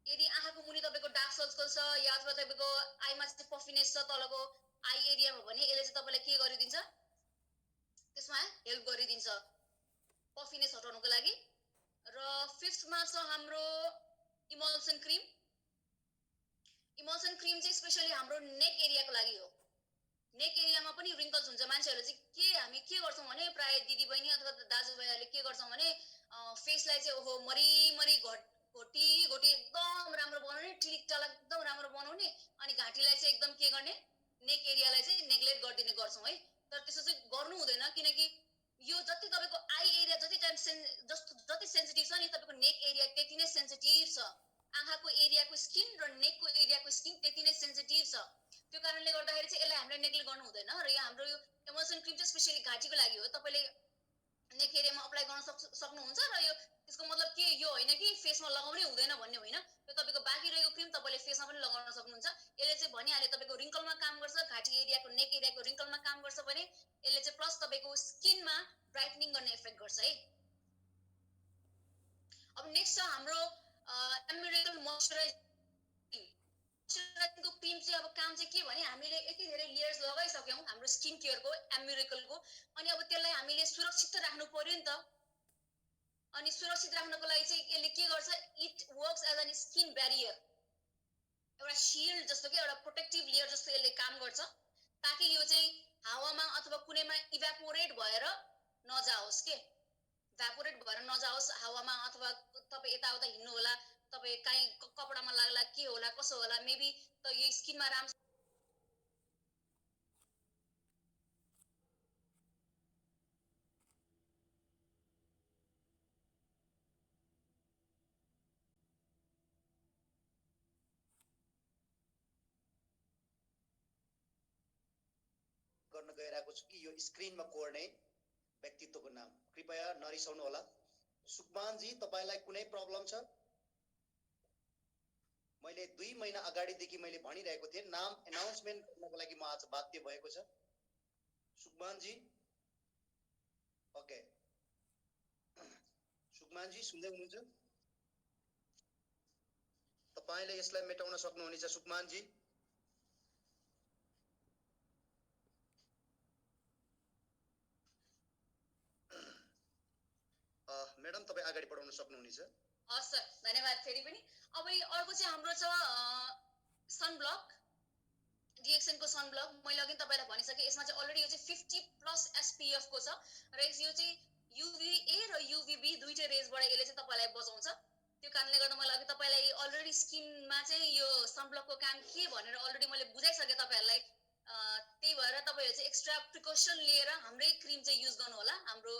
यदि आँखाको मुनि तपाईको डार्क सर्कल छ या अथवा तपाईको आईमा चाहिँ पफिनेस छ तलको आई एरियामा भने यसले चाहिँ तपाईलाई के गरिदिन्छ, त्यसमा हेल्प गरिदिन्छ पफिनेस हटाउनको लागि। र फिफ्थमा छ हाम्रो इमल्सन क्रिम। इमल्सन क्रिम चाहिँ स्पेशली हाम्रो नेक एरियाको लागि हो। नेक एरियामा पनि रिङ्कल्स हुन्छ, मान्छेहरूले चाहिँ हामी के गर्छौँ भने प्राय दिदीबहिनी अथवा दाजुभाइहरूले के गर्छौँ भने फेसलाई चाहिँ ओहो मरी घोटी एकदम राम्रो बनाउने, टिलिक टालक एकदम राम्रो बनाउने, अनि घाँटीलाई चाहिँ एकदम के गर्ने, नेक एरियालाई चाहिँ नेग्लेक्ट गरिदिने गर्छौँ है। तर त्यसो चाहिँ गर्नु हुँदैन, किनकि यो जति तपाईको आई एरिया जति सेन्सिटिभ छ नि, तपाईको नेक एरिया त्यति नै सेन्सिटिभ छ। आँखाको एरियाको स्किन र नेकको एरियाको स्किन त्यति नै सेन्सिटिभ छ। त्यो कारणले गर्दाखेरि चाहिँ यसलाई हामीले नेग्लेक्ट गर्नु हुँदैन। र यो हाम्रो यो इमल्सन क्रिम चाहिँ स्पेशली घाँटीको लागि हो। तपाईले नेक एरियामा अप्लाई गर्न सक्नुहुन्छ। र यो त्यसको मतलब के यो होइन कि फेसमा लगाउनै हुँदैन भन्ने होइन, यो तपाईको बाँकी रहेको क्रिम तपाईले फेसमा पनि लगाउन सक्नुहुन्छ। यसले चाहिँ भनिहाले तपाईको रिङ्कलमा काम गर्छ, घाँटी एरियाको नेक एरियाको रिङ्कलमा काम गर्छ भने यसले चाहिँ प्लस तपाईको स्किनमा ब्राइटनिङ गर्ने इफेक्ट गर्छ है। अब नेक्स्ट छ हाम्रो एम्बिरिकल मोइस्चराइजिङको क्रिम चाहिँ अब काम चाहिँ के भने हामीले यति धेरै लेयर्स लगाइसक्यौँ हाम्रो स्किन केयरको एम्बिरिकलको, अनि अब त्यसलाई हामीले सुरक्षित राख्नु पर्यो नि त। अनि सुरक्षित राख्नको लागि चाहिँ यसले के गर्छ, it works as an skin barrier, एउटा शिल्ड जस्तो के एउटा प्रोटेक्टिभ लेयर जस्तो यसले काम गर्छ, ताकि यो चाहिँ हावामा अथवा कुनैमा इभ्यापोरेट भएर नजाओस् के, इभ्यापोरेट भएर नजाओस् हावामा, अथवा तपाईँ यताउता हिँड्नु होला, तपाईँ काहीँ कपडामा लाग्ला के होला कसो होला, मेबी त यो स्किनमा राम्रो गर्न गइरहेको छु कि यो स्क्रिनमा कोर्ने व्यक्तित्वको नाम कृपया नरिसाउनु होला। सुकमानजी, तपाईलाई कुनै प्रब्लम छ? मैले 2 महिना अगाडिदेखि मैले भनिरहेको थिएँ, नाम एनाउन्समेन्ट गर्नको लागि म आज बाध्य भएको छ। सुकमानजी, ओके, सुकमानजी सुन्दै हुनुहुन्छ? तपाईले यसलाई मेटाउन सक्नुहुनेछ सुकमानजी? मैडम तपाईं अगाडि बढाउन सक्नुहुनेछ। हस् सर, धन्यवाद फेरि पनि। अब अर्को चाहिँ हाम्रो छ सनब्लक, डिएक्सएन को सनब्लक। मैले अघि तपाईलाई भनिसके, यसमा चाहिँ अलरेडी यो चाहिँ 50+ एसपीएफ को छ र यो चाहिँ युभीए र युभीबी दुईटै रेजबाट यसले चाहिँ तपाईलाई बचाउँछ। त्यो कारणले गर्दा मैले अघि तपाईलाई अलरेडी स्किनमा चाहिँ यो सनब्लकको काम के भनेर अलरेडी मैले बुझाइसके तपाईहरुलाई। त्यही भएर तपाईहरु चाहिँ एक्स्ट्रा प्रिकसन लिएर हाम्रै क्रिम चाहिँ युज गर्नु होला हाम्रो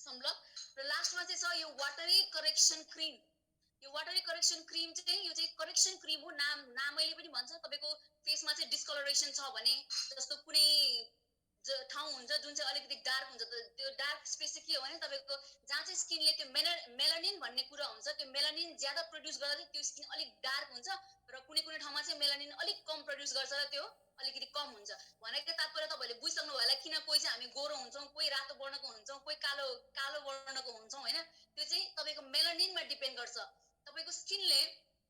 सनब्लक र लास्टमा चाहिँ छ यो वाटरी करेक्सन क्रिम यो वाटरी करेक्सन क्रिम चाहिँ यो चाहिँ करेक्सन क्रिम हो नामैले पनि भन्छ तपाईको फेसमा चाहिँ डिस्कलरेसन छ भने जस्तो कुनै ठाउँ हुन्छ जुन चाहिँ अलिकति डार्क हुन्छ त्यो डार्क स्पेस चाहिँ के हो भने तपाईको जहाँ चाहिँ स्किनले त्यो मेलानिन भन्ने कुरा हुन्छ त्यो मेलानिन ज्यादा प्रोड्युस गर्दा चाहिँ त्यो स्किन अलिक डार्क हुन्छ र कुनै कुनै ठाउँमा चाहिँ मेलानिन अलिक कम प्रोड्युस गर्छ र त्यो अलिकति कम हुन्छ भनेको तात्पर्य तपाईले बुझ्सक्नु भयो होला किन कोही चाहिँ हामी गोरो हुन्छौं कोही रातो वर्णको हुन्छौं कोही कालो कालो वर्णको हुन्छौं हैन त्यो चाहिँ तपाईको मेलानिनमा डिपेन्ड गर्छ तपाईको स्किनले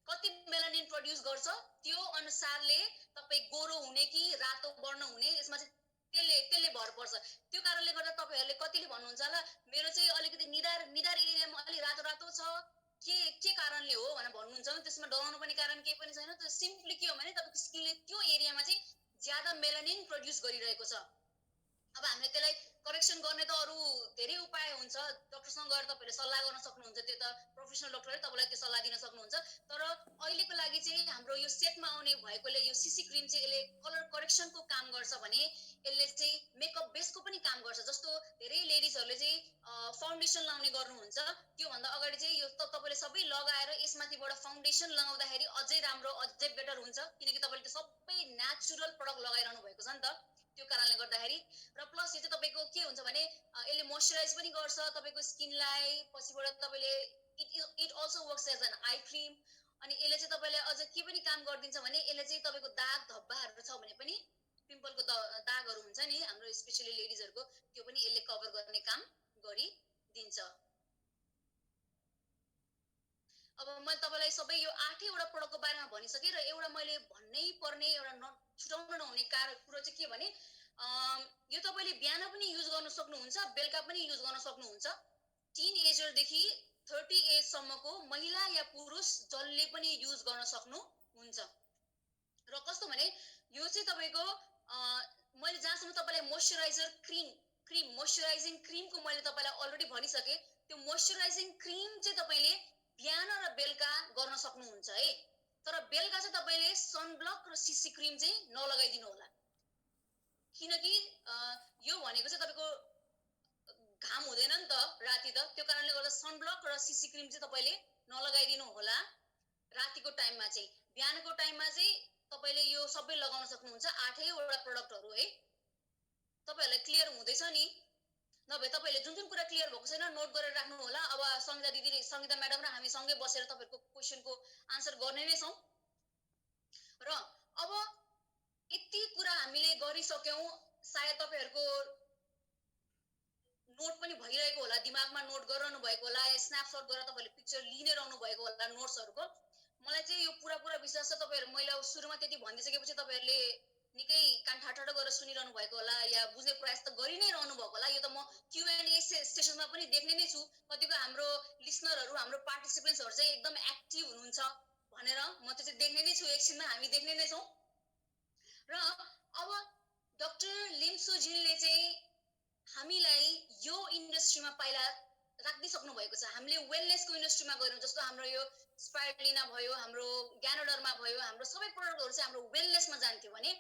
कति मेलानिन प्रोड्युस गर्छ त्यो अनुसारले तपाई गोरो हुने कि रातो वर्ण हुने यसमा चाहिँ त्यसले भर पर्छ त्यो कारणले गर्दा तपाईहरुले कतिले भन्नुहुन्छ होला मेरो चाहिँ अलिकति निधार एरियामा अलि रातो रातो छ के कारणले हो भनेर भन्नुहुन्छ त्यसमा डराउनु पनि कारण केही पनि छैन त्यो सिम्पली के हो भने तपाईको स्किनले त्यो एरियामा चाहिँ ज्यादा मेलानिन प्रोड्युस गरिरहेको छ अब हामीले त्यसलाई करेक्सन गर्ने त अरु धेरै उपाय हुन्छ डाक्टरसँग गएर तपाईले सल्लाह गर्न सक्नुहुन्छ त्यो त प्रोफेसनल डाक्टरले तपाईलाई त्यो सल्लाह दिन सक्नुहुन्छ तर अहिलेको लागि चाहिँ हाम्रो यो सेटमा आउने भएकोले यो सीसी क्रिम चाहिँ यसले कलर करेक्सनको काम गर्छ भने यसले चाहिँ मेकअप बेसको पनि काम गर्छ जस्तो धेरै लेडिजहरुले चाहिँ फाउन्डेसन लाउने गर्नुहुन्छ त्यो भन्दा अगाडि चाहिँ यो तपाईले सबै लगाएर यसमाथिबाट फाउन्डेसन लगाउँदाखेरि अझै राम्रो अझै बेटर हुन्छ किनकि तपाईले त्यो सबै नेचुरल प्रोडक्ट लगाइरहनु भएको छ नि त त्यो कारणले गर्दाखेरि र प्लस यो चाहिँ तपाईको के हुन्छ भने यसले मोइस्चराइज पनि गर्छ तपाईको स्किनलाई पछिबाट तपाईले it also works as an eye cream अनि यसले चाहिँ तपाईले अझ के पनि काम गर्दिन्छ भने यसले चाहिँ तपाईको दाग धब्बाहरु छ भने पनि पिम्पलको दागहरु हुन्छ नि हाम्रो स्पेशली लेडिजहरुको त्यो पनि यसले कभर गर्ने काम गरिदिन्छ अब मैले तपाईलाई सबै यो 8 वटा प्रोडक्टको बारेमा भनिसके र एउटा मैले भन्नै पर्ने एउटा छुटाउन नहुने कुरा चाहिँ के भने यो तपाईले बिहान पनि युज गर्न सक्नुहुन्छ बेलुका पनि युज गर्न सक्नुहुन्छ टिन एजर देखि 30 एज सम्मको महिला या पुरुष जसले पनि युज गर्न सक्नुहुन्छ र कस्तो भने यो चाहिँ तपाईको मैले जहाँसम्म तपाईलाई मोइस्चराइजिङ क्रिमको मैले तपाईलाई अलरेडी भनिसके त्यो मोइस्चराइजिङ क्रिम चाहिँ तपाईले बिहान र बेलुका गर्न सक्नुहुन्छ है तर बेलुका चाहिँ तपाईले सनब्लक र सीसी क्रिम चाहिँ नलगाइदिनु होला किनकि यो भनेको चाहिँ तपाईको घाम हुँदैन नि त राति त त्यो कारणले गर्दा सनब्लक र सीसी क्रिम चाहिँ तपाईले नलगाइदिनु होला रातिको टाइममा चाहिँ बिहानको टाइममा चाहिँ तपाईले यो सबै लगाउन सक्नुहुन्छ 8 वटा प्रोडक्टहरु है तपाईहरुलाई क्लियर हुँदैछ नि नभए तपाईले जुन कुरा क्लियर भएको छैन नोट गरेर राख्नु होला अब संगीता म्याडम र हामी सँगै बसेर तपाईहरुको क्वेशनको आन्सर गर्ने नै छौं र अब यति कुरा हामीले गरिसक्यौं सायद तपाईहरुको नोट पनि भइरहेको होला दिमागमा नोट गरिरहनु भएको होला स्न्यापशट गरेर तपाईले पिक्चर लिने रहनु भएको होला नोट्सहरुको मलाई चाहिँ यो पूरा विश्वास छ तपाईहरु मैले सुरुमा त्यति भनिसकेपछि तपाईहरुले निकै कान ठाडो गरेर सुनिरहनु भएको होला या बुझ्ने प्रयास त गरि नै रहनु भएको होला यो त म Q&A सेसनमा पनि देख्ने नै छु कतिको हाम्रो लिसनरहरु हाम्रो पार्टिसिपेन्ट्सहरु चाहिँ एकदम एक्टिभ हुनुहुन्छ भनेर म त चाहिँ देख्ने नै छु एकछिनमा हामी देख्ने नै छौं र अब डाक्टर लिम्सोजिनले चाहिँ हामीलाई यो इन्डस्ट्रीमा पहिला राख्दिसक्नु भएको छ हामीले वेलनेसको इन्डस्ट्रीमा गयौं जस्तो हाम्रो यो स्पाइरुलिना भयो हाम्रो ग्यानोडर्मा भयो हाम्रो सबै प्रोडक्टहरु चाहिँ हाम्रो वेलनेसमा जान्थ्यो भने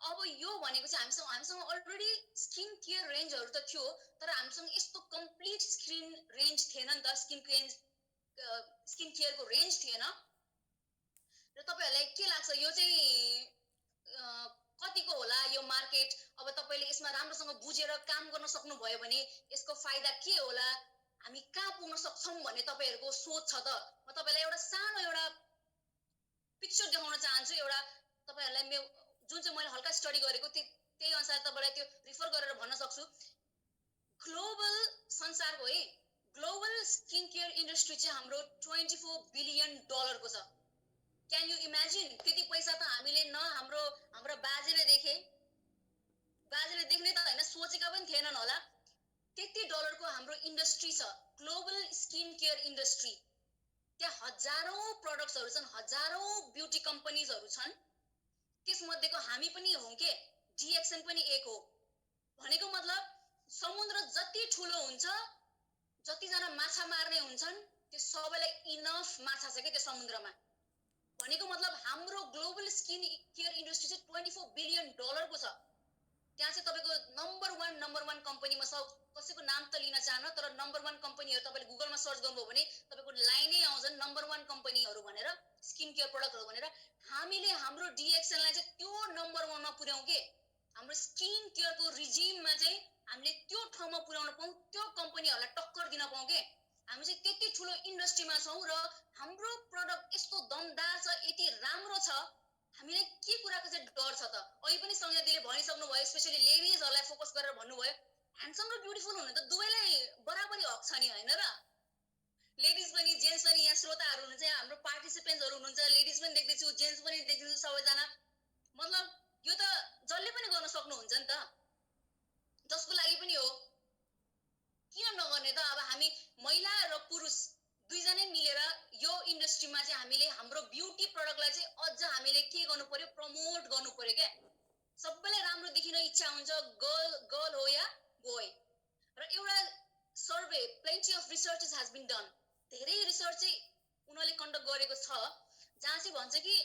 अब यो भनेको चाहिँ हामीसँग अलरेडी स्किन केयर रेन्जहरु त थियो तर हामीसँग यस्तो कम्प्लिट स्किन रेन्ज थिएन नि त स्किन केयरको रेन्ज थिएन र तपाईहरुलाई के लाग्छ यो चाहिँ कतिको होला यो मार्केट अब तपाईले यसमा राम्रोसँग बुझेर काम गर्न सक्नु भयो भने यसको फाइदा के होला हामी कहाँ पुग्न सक्छौं भन्ने तपाईहरुको सोच छ त म तपाईलाई एउटा सानो एउटा पिक्चर देखाउन चाहन्छु एउटा तपाईहरुलाई जुन चाहिँ मैले हल्का स्टडी गरेको त्यही अनुसार तपाईलाई त्यो रिफर गरेर भन्न सक्छु ग्लोबल संसारको है ग्लोबल स्किन केयर इन्डस्ट्री चाहिँ हाम्रो $24 बिलियन को छ क्यान यु इमेजिन त्यति पैसा त हामीले न हाम्रो बाजेले देख्ने त हैन सोचेका पनि थिएनन् होला त्यति डलरको हाम्रो इन्डस्ट्री छ ग्लोबल स्किन केयर इन्डस्ट्री त्यहाँ हजारौं प्रोडक्ट्सहरु छन् हजारौं ब्युटी कम्पनीजहरु छन् त्यसमध्येको हामी पनि हौं के DXN पनि एक हो भनेको मतलब समुद्र जति ठुलो हुन्छ जति जना माछा मार्ने हुन्छन् त्यो सबैलाई इनफ माछा छ के त्यो समुद्रमा भनेको मतलब हाम्रो ग्लोबल स्किन केयर इन्डस्ट्री चाहिँ $24 बिलियन को छ त्यहाँ चाहिँ तपाईको नम्बर 1 कम्पनीमा कसैको नाम त लिन चाहन्न तर नम्बर 1 कम्पनीहरु तपाईले गुगलमा सर्च गर्नुभयो भने तपाईको लाइनै आउँछ नम्बर 1 कम्पनीहरु भनेर स्किन केयर प्रोडक्टहरु भनेर हामीले हाम्रो DXN लाई चाहिँ त्यो नम्बर 1 मा पुर्याउँ के हाम्रो स्किन केयरको रिजिममा चाहिँ हामीले त्यो ठाउँमा पुर्याउन पाऊँ त्यो कम्पनीहरुलाई टक्कर दिन पाऊँ के हामी चाहिँ त्यति ठुलो इन्डस्ट्रीमा छौं र हाम्रो प्रोडक्ट यस्तो दमदार छ यति राम्रो छ हामीलाई के कुराको चाहिँ डर छ त अहिले पनि संज्ञा दिदीले भनिसक्नु भयो स्पेशली लेडिजहरुलाई फोकस गरेर भन्नुभयो ह्यान्डसम र ब्युटिफुल हुनु त दुवैलाई बराबरी हक छ नि हैन र लेडिज पनि जेन्ट्स पनि यहाँ श्रोताहरु हुनुहुन्छ हाम्रो पार्टिसिपेन्ट्सहरु हुनुहुन्छ लेडिज पनि देख्दैछु जेन्ट्स पनि देख्दैछु सबैजना मतलब यो त जसले पनि गर्न सक्नुहुन्छ नि त जसको लागि पनि हो किन नगर्ने त अब हामी महिला र पुरुष दुईजनै मिलेर यो इन्डस्ट्रीमा चाहिँ हामीले हाम्रो ब्युटी प्रोडक्टलाई चाहिँ अझ हामीले के गर्नु पर्यो प्रमोट गर्नु पर्यो के सबैलाई राम्रो देखिन इच्छा हुन्छ गर्ल हो या बोय र एउटा survey plenty of researches has been done धेरै रिसर्च चाहिँ उनीहरुले कन्डक्ट गरेको छ जहाँ चाहिँ भन्छ कि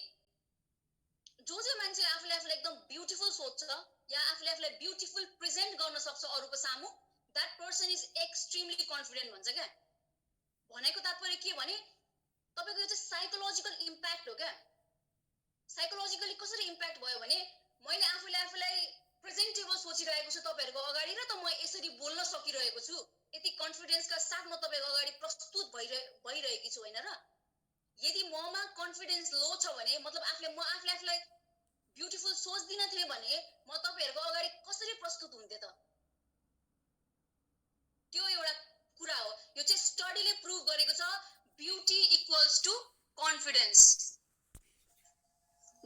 जो मान्छे आफूलाई एकदम ब्युटिफुल सोच्छ या आफूलाई ब्युटिफुल प्रेजेन्ट गर्न सक्छ अरूको सामु that person is extremely confident भन्छ क्या भनेको तात्पर्य के भने तपाईको यो चाहिँ साइकोलोजिकल इम्प्याक्ट हो क्या साइकोलोजिकली कसरी इम्प्याक्ट भयो भने मैले आफूलाई प्रेजेन्टेबल सोचिरहेको छु तपाईहरुको अगाडि र त म यसरी बोल्न सकिरहेको छु यति कन्फिडेन्सका साथ म तपाईको अगाडि प्रस्तुत भइरहेकी छु हैन र यदि ममा कन्फिडेन्स लो छ भने मतलब म आफूलाई ब्युटिफुल सोच्दिन थिए भने म तपाईहरुको अगाडि कसरी प्रस्तुत हुन्थे त त्यो एउटा कुरा हो यो चाहिँ स्टडीले प्रुभ गरेको छ ब्युटी इक्वल्स टु कन्फिडेन्स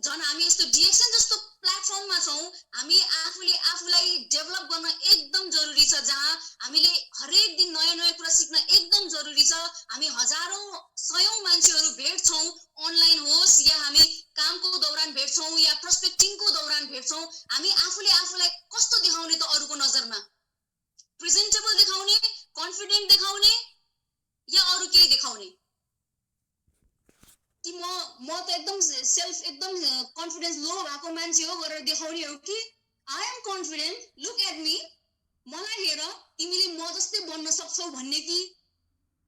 झन् हामी यस्तो डिएक्सन जस्तो प्लेटफर्ममा छौं हामी आफूलाई डेभलप गर्न एकदम जरुरी छ जहाँ हामीले हरेक दिन नयाँ कुरा सिक्न एकदम जरुरी छ हामी हजारौं सयौं मान्छेहरु भेट्छौं अनलाइन होस् या हामी कामको दौरान भेट्छौं या प्रोस्पेक्टिङको दौरान भेट्छौं हामी आफूलाई कस्तो देखाउने त अरूको नजरमा प्रेजेन्टेबल देखाउने कन्फिडेन्ट देखाउने या अरु केही देखाउने कि म त एकदम सेल्फ एकदम कन्फिडेन्स लो भएको मान्छे हो गरेर देखाउने हो कि I am confident look at me मलाई हेर तिमीले म जस्तै बन्न सक्छौ भन्ने कि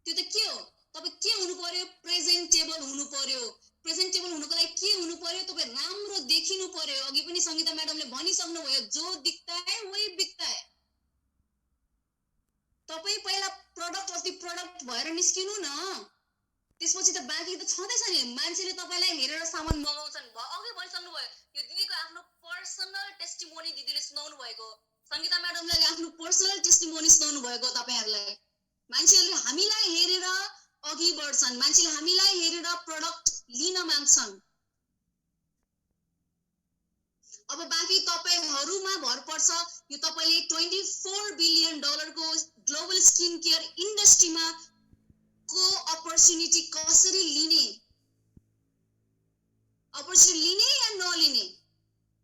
त्यो त के हो तपाई के हुनु पर्यो प्रेजेन्टेबल हुनु पर्यो प्रेजेन्टेबल हुनुको लागि के हुनु पर्यो तपाई राम्रो देखिनु पर्यो अघि पनि संगीता म्याडमले भनिसक्नु भयो जो दिखता है वही बिकता है तपाई पहिला प्रोडक्ट अफ द प्रोडक्ट भएर निस्किनु न त्यसपछि त बाँकी त छँदैछ नि मान्छेले तपाईलाई हेरेर सामान मगाउँछन् अघि भनिसक्नु भयो यो दिदीको आफ्नो पर्सनल टेस्टिमोनी दिदीले सुनाउनु भएको संगीता म्याडमले आफ्नो पर्सनल टेस्टिमोनी सुनाउनु भएको तपाईहरुलाई मान्छेले हामीलाई हेरेर अघि बढ्छन् मान्छेले हामीलाई हेरेर प्रोडक्ट लिन माग्छन् अब बाँकी तपाईहरुमा भर पर्छ यो तपाईले $24 बिलियन को ग्लोबल स्किन केयर इन्डस्ट्रीमा को अपर्च्युनिटी कसरी लिने या नलिने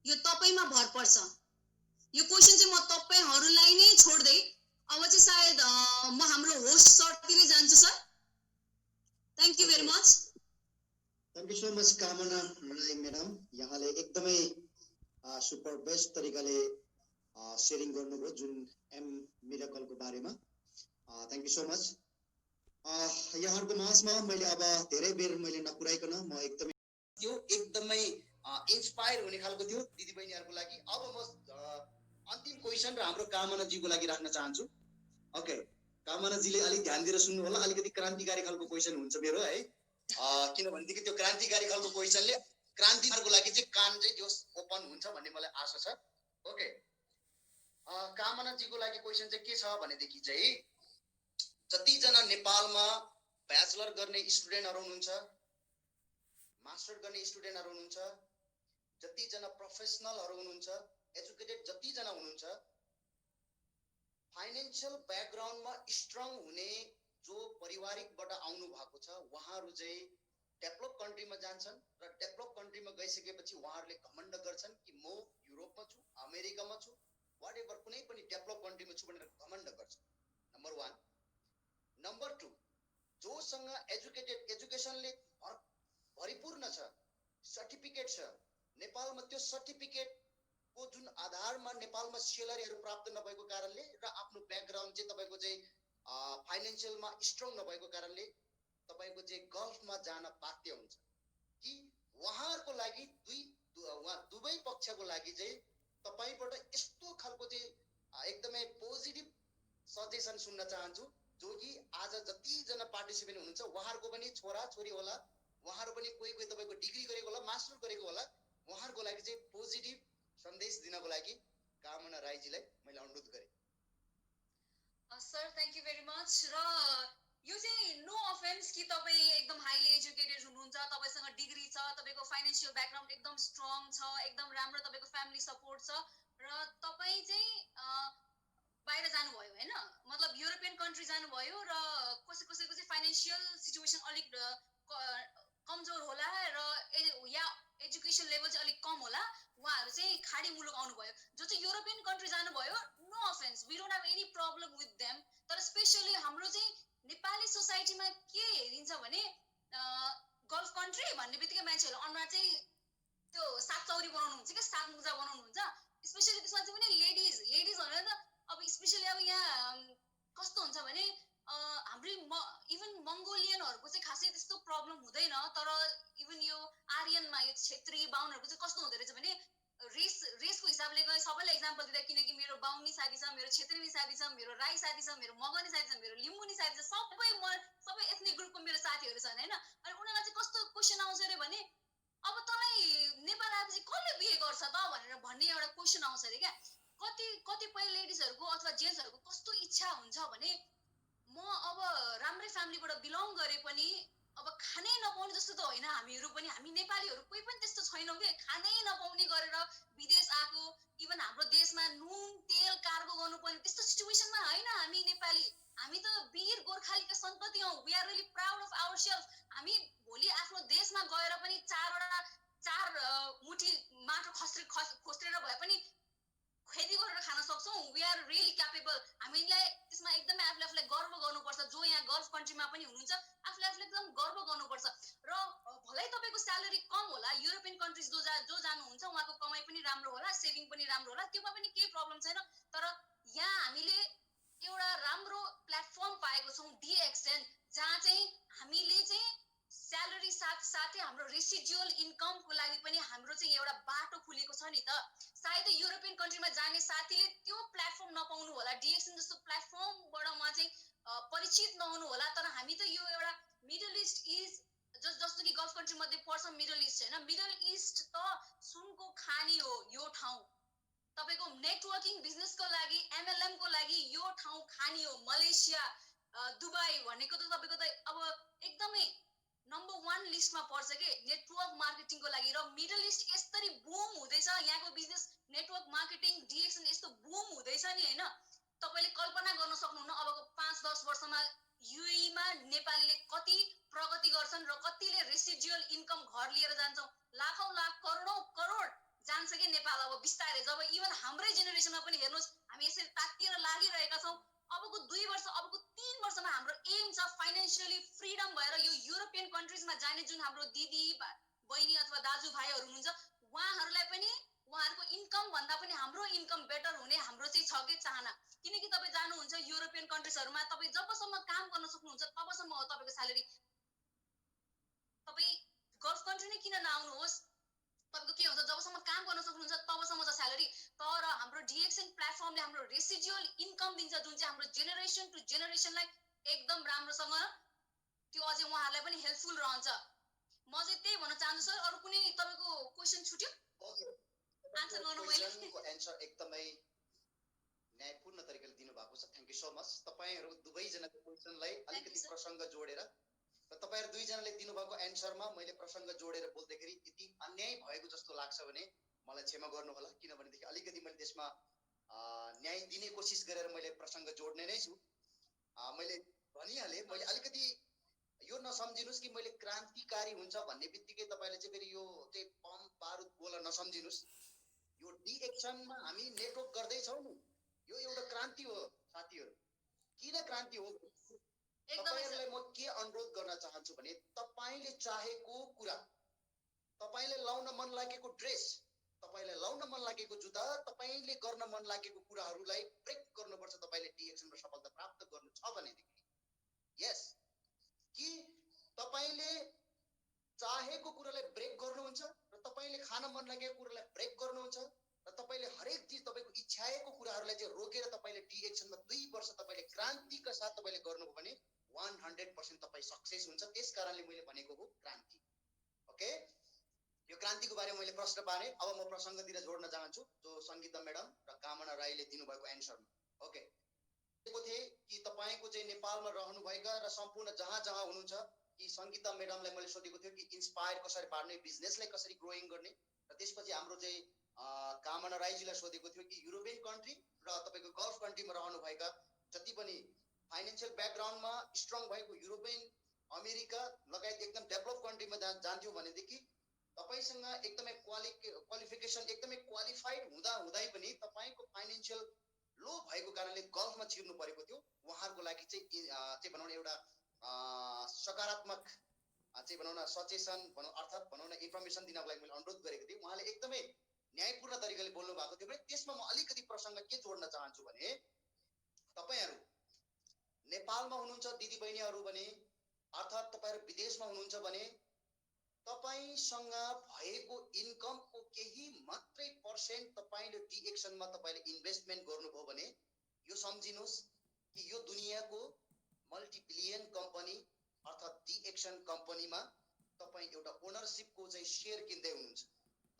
यो तपाईमा भर पर्छ यो क्वेशन चाहिँ म तपाईहरुलाई नै छोड्दै अब चाहिँ सायद म हाम्रो होस्ट सरतिरै जान्छु sir thank you very much thank you so much कामना राई म्याडम यहाँले एकदमै सुपर बेस्ट तरिकाले शेयरिङ गर्नुभयो जुन एम मिराकलको बारेमा थ्यांक यू सो मच यहाँहरुको माझमा मैले अब धेरै बेर मैले नपुराइकन म एकदमै इन्स्पायर हुने खालको थियो दिदीबहिनीहरुको लागि अब म अन्तिम क्वेशन र हाम्रो कामना जीको लागि राख्न चाहन्छु ओके कामना जीले अलि ध्यान दिएर सुन्नु होला अलिकति क्रान्तिकारी खालको क्वेशन हुन्छ मेरो है किनभनेदेखि त्यो क्रान्तिकारी खालको क्वेशनले क्रान्तिको लागि चाहिँ कान चाहिँ त्यो ओपन हुन्छ भन्ने मलाई आशा छ ओके कामना जीको लागि क्वेशन चाहिँ के छ भनेदेखि चाहिँ जति जना नेपालमा ब्याचलर गर्ने स्टुडेन्टहरु हुनुहुन्छ मास्टर गर्ने स्टुडेन्टहरु हुनुहुन्छ जति जना प्रोफेसनलहरु हुनुहुन्छ एजुकेटेड जति जना हुनुहुन्छ फाइनान्शियल ब्याकग्राउन्डमा स्ट्रङ हुने जो पारिवारिकबाट आउनु भएको छ उहाँहरु चाहिँ डेभलप कन्ट्रीमा जान्छन् र डेभलप कन्ट्रीमा गइसकेपछि उहाँहरुले घमण्ड गर्छन् कि म युरोपमा छु अमेरिकामा छु व्हाटएभर कुनै पनि डेभलप कन्ट्रीमा छु भनेर घमण्ड गर्छन् नम्बर 1 नम्बर 2 जोसँग एजुकेसनले भरिपूर्ण छ सर्टिफिकेट छ नेपालमा त्यो सर्टिफिकेट को जुन आधारमा नेपालमा सेलरीहरू प्राप्त नभएको कारणले र आफ्नो ब्याकग्राउन्ड चाहिँ तपाईको चाहिँ फाइनान्शियलमा स्ट्रङ नभएको कारणले तपाईको चाहिँ गल्फमा जान बाध्य हुन्छ कि उहाँहरुको लागि दुवै पक्षको लागि चाहिँ तपाईबाट यस्तो खालको चाहिँ एकदमै पोजिटिभ सजेसन सुन्न चाहन्छु जो कि आज जति जना पार्टिसिपेन्ट हुनुहुन्छ उहाँहरुको पनि छोरा छोरी होला उहाँहरु पनि कोही कोही तपाईको डिग्री गरेको होला मास्टर गरेको होला उहाँहरुको लागि चाहिँ पोजिटिभ सन्देश दिनको लागि कामना राईजीलाई मैले अनुरोध गरे sir thank you very much र यो चाहिँ नो अफेन्स कि तपाई एकदम हाईली एजुकेटेड हुनुहुन्छ तपाईसँग डिग्री छ तपाईको फाइनान्शियल ब्याकग्राउन्ड एकदम स्ट्रङ छ एकदम राम्रो तपाईको फ्यामिली सपोर्ट छ र तपाई चाहिँ बाहिर जानुभयो हैन मतलब युरोपियन कन्ट्री जानुभयो र कसैको चाहिँ फाइनान्शियल सिचुएसन अलिक कमजोर होला र या एजुकेसन लेभल चाहिँ अलिक कम होला उहाँहरु चाहिँ खाडी मुलुक आउनुभयो जो चाहिँ युरोपियन कन्ट्री जानुभयो no offence we don't have any problem with them तर स्पेशली हाम्रो चाहिँ नेपाली सोसाइटीमा के हेरिन्छ भने गल्फ कन्ट्री भन्ने बित्तिकै मान्छेहरु अनुहार चाहिँ त्यो सात चौरी बनाउनु हुन्छ के सात मुजा बनाउनु हुन्छ स्पेशली त्यसमा चाहिँ पनि लेडीज भनेर त अब स्पेशली अब यहाँ कस्तो हुन्छ भने हाम्रो इभन मंगोलियनहरुको चाहिँ खासै त्यस्तो प्रब्लम हुँदैन तर इभन यो आर्यनमा यो क्षेत्री बाहुनहरुको चाहिँ कस्तो हुँदै रहेछ भने रेसको हिसाबले गए सबैलाई एक्जाम्पल दिँदा किनकि मेरो बाहुनी साथी छ मेरो क्षेत्री साथी छ मेरो राई साथी छ मेरो मगनी साथी छ मेरो लिम्बुनी साथी छ सबै एथनिक ग्रुपको मेरो साथीहरु छन् हैन अनि उनीहरुलाई चाहिँ कस्तो क्वेशन आउँछ रे भने अब तँलाई नेपाल आएपछि कसले बिहे गर्छ त भनेर भन्ने एउटा क्वेशन आउँछ रे क्या कतिपय लेडिजहरुको अथवा जेन्ट्सहरुको कस्तो इच्छा हुन्छ भने म अब राम्रै फ्यामिलीबाट बिलोङ गरे पनि अब खानै नपाउने जस्तो त होइन हामीहरु पनि हामी नेपालीहरु कोही पनि त्यस्तो छैनौं के खानै नपाउने गरेर विदेश आको इभन हाम्रो देशमा नुन तेल कार्गो गर्नुपर्ने त्यस्तो सिचुएसनमा हैन हामी नेपाली हामी त वीर गोर्खालीका सन्तति हौ we are really proud of our हामी भोलि आफ्नो देशमा गएर पनि चार मुठी माटो खोस्टेर भए पनि खेती गरेर खान सक्छौं वी आर रियली क्यापेबल हामीलाई त्यसमा एकदमै आफूलाई गर्व गर्नुपर्छ जो यहाँ गल्फ कन्ट्रीमा पनि हुनुहुन्छ आफूलाई एकदम गर्व गर्नुपर्छ र भलै तपाईको स्यालेरी कम होला युरोपियन कन्ट्रीज जो जानुहुन्छ उहाँको कमाई पनि राम्रो होला सेभिङ पनि राम्रो होला त्योमा पनि केही प्रब्लम छैन तर यहाँ हामीले एउटा राम्रो प्लेटफर्म पाएको छौं डीएक्सएन जहाँ चाहिँ हामीले चाहिँ स्यालेरी साथै हाम्रो रेसिडुअल इन्कमको लागि पनि हाम्रो चाहिँ एउटा बाटो खुलेको छ नि त सायद युरोपियन कन्ट्रीमा जाने साथीले त्यो प्लेटफर्म नपाउनु होला डीएक्सएन जस्तो प्लेटफर्मबाट उहाँ चाहिँ परिचित नहुनु होला तर हामी त यो एउटा मिडल इस्ट इज जस्तो कि गल्फ कन्ट्री मध्ये पर्छ मिडल इस्ट हैन मिडल इस्ट त सुनको खानी हो यो ठाउँ तपाईको नेटवर्किङ बिजनेसको लागि एमएलएम को लागि यो ठाउँ खानी हो मलेसिया दुबई भनेको त तपाईको त अब एकदमै नम्बर 1 लिस्टमा पर्छ के नेटवर्क मार्केटिङको लागि र मिडल इस्ट यसरी बुम हुँदैछ यहाँको बिजनेस नेटवर्क मार्केटिङ डीएक्सएन यस्तो बुम हुँदैछ नि हैन तपाईले कल्पना गर्न सक्नुहुन्न अबको 5-10 वर्षमा युएई मा नेपालीले कति प्रगति गर्छन् र कतिले रेसिडुअल इन्कम घर लिएर जान्छौं लाखौं लाख करोडौं करोड जान्छ के नेपाल अब बिस्तारै जब इभन हाम्रै जेनेरेसनमा पनि हेर्नुस् हामी यसरी तातिएर लागिरहेका छौं अबको 2 वर्ष अबको 3 वर्षमा हाम्रो एम छ फाइनान्शियली फ्रीडम भएर यो युरोपियन कन्ट्रीजमा जाने जुन हाम्रो दिदी बहिनी अथवा दाजु भाइहरु हुनुहुन्छ उहाँहरुलाई पनि उहाँहरुको इन्कम भन्दा पनि हाम्रो इन्कम बेटर हुने हाम्रो चाहिँ छ के चाहना किनकि तपाई जानुहुन्छ युरोपियन कन्ट्रीजहरुमा तपाई जबसम्म काम गर्न सक्नुहुन्छ तबसम्म हो तपाईको स्यालेरी तपाई गल्फ कन्ट्री नै किन नआउनुहोस् तपाईको के हुन्छ जबसम्म काम गर्न सक्नुहुन्छ तबसम्म छ स्यालेरी तर हाम्रो डीएक्सएन प्लेटफर्मले हाम्रो रेसिडुअल इन्कम दिन्छ जुन चाहिँ हाम्रो जेनेरेसन टु जेनेरेसनलाई एकदम राम्रोसँग त्यो अझै उहाँहरुलाई पनि हेल्पफुल रहन्छ म चाहिँ त्यही भन्न चाहन्छु सर अरु कुनै तपाईको क्वेशन छुट्यो आन्सर गर्नु मैले क्वेशनको आन्सर एकदमै न्यायपूर्ण तरिकाले दिनु भएको छ थ्यांक यू सो मच तपाईहरु दुवै जनाको क्वेशनलाई अलिकति प्रसंग जोडेर र तपाईहरु दुई जनाले दिनुभएको आन्सरमा मैले प्रसंग जोडेर बोल्दाखेरि यति अन्याय भएको जस्तो लाग्छ भने मलाई क्षमा गर्नु होला किनभनेदेखि अलिकति मैले त्यसमा न्याय दिने कोसिस गरेर मैले प्रसंग जोड्ने नै छु मैले भनिहाले मैले अलिकति यो नसम्झिनुस् कि मैले क्रान्तिकारी हुन्छ भन्ने बित्तिकै तपाईले चाहिँ फेरि यो चाहिँ बम बारुद बोला नसम्झिनुस् यो डीएक्सएनमा हामी नेटवर्क गर्दै छौं नि यो एउटा क्रान्ति हो साथीहरु किन क्रान्ति हो तपाईहरुलाई म के अनुरोध गर्न चाहन्छु भने तपाईले चाहेको कुरा तपाईले लाउन मन लागेको ड्रेस तपाईलाई लाउन मन लागेको जुत्ता, तपाईले गर्न मन लागेको कुराहरूलाई ब्रेक गर्नुपर्छ तपाईले टी एक्सनमा सफलता प्राप्त गर्नु छ भनेदेखि। यस, कि तपाईले चाहेको कुरालाई ब्रेक गर्नुहुन्छ र तपाईले खान मन लागेको कुरालाई ब्रेक गर्नुहुन्छ र तपाईले हरेक चीज तपाईको इच्छाएको कुराहरूलाई चाहिँ रोकेर तपाईले टी एक्सनमा 2 वर्ष तपाईले क्रान्तिका साथ तपाईले गर्नुभयो भने 100% तपाई सक्सेस हुन्छ। त्यसकारणले मैले भनेको हो क्रान्ति। ओके, यो क्रान्तिको बारेमा मैले प्रश्न पारे। अब म प्रसङ्गतिर जोड्न चाहन्छु जो संगीता म्याडम र कामना राईले दिनुभएको एन्सरमा। ओके, को थिए कि तपाईको चाहिँ नेपालमा रहनुभएका र सम्पूर्ण जहाँ जहाँ हुनुहुन्छ कि संगीता म्याडमलाई मैले सोधेको थियो कि इन्स्पायर कसरी पार्ने, बिजनेसलाई कसरी ग्रोइङ गर्ने, र त्यसपछि हाम्रो चाहिँ कामना राईजीलाई सोधेको थियो कि युरोपियन कन्ट्री र तपाईको गल्फ कन्ट्रीमा रहनुभएका जति पनि फाइनान्शियल ब्याकग्राउन्डमा स्ट्रङ भएको युरोपियन, अमेरिका लगायत एकदम डेभलप कन्ट्रीमा जान्थ्यो भनेदेखि तपाईसँग एकदमै क्वालिफिकेसन एकदमै क्वालिफाइड हुँदा हुँदै पनि तपाईको फाइनान्शियल लो भएको कारणले गल्फमा छिर्नु परेको थियो। उहाँहरुको लागि चाहिँ भनौं न एउटा सकारात्मक चाहिँ भनौं न सचेसन भनौं अर्थात भनौं न इन्फर्मेसन दिनको लागि मैले अनुरोध गरेको थिएँ। उहाँले एकदमै न्यायपूर्ण तरिकाले बोल्नु भएको थियो। भने त्यसमा म अलिकति प्रसंग के जोड्न चाहन्छु भने तपाईहरु नेपालमा हुनुहुन्छ दिदी बहिनीहरु भने अर्थात तपाईहरु विदेशमा हुनुहुन्छ भने तपाईसँग भएको इन्कमको केही मात्रै पर्सेन्ट तपाईले टी एक्सनमा तपाईले इन्भेस्टमेन्ट गर्नुभयो भने यो सम्झिनुस् कि यो दुनियाँको मल्टी बिलियन कम्पनी अर्थात टी एक्सन कम्पनीमा तपाई एउटा ओनरशिपको चाहिँ शेयर किन्दै हुनुहुन्छ।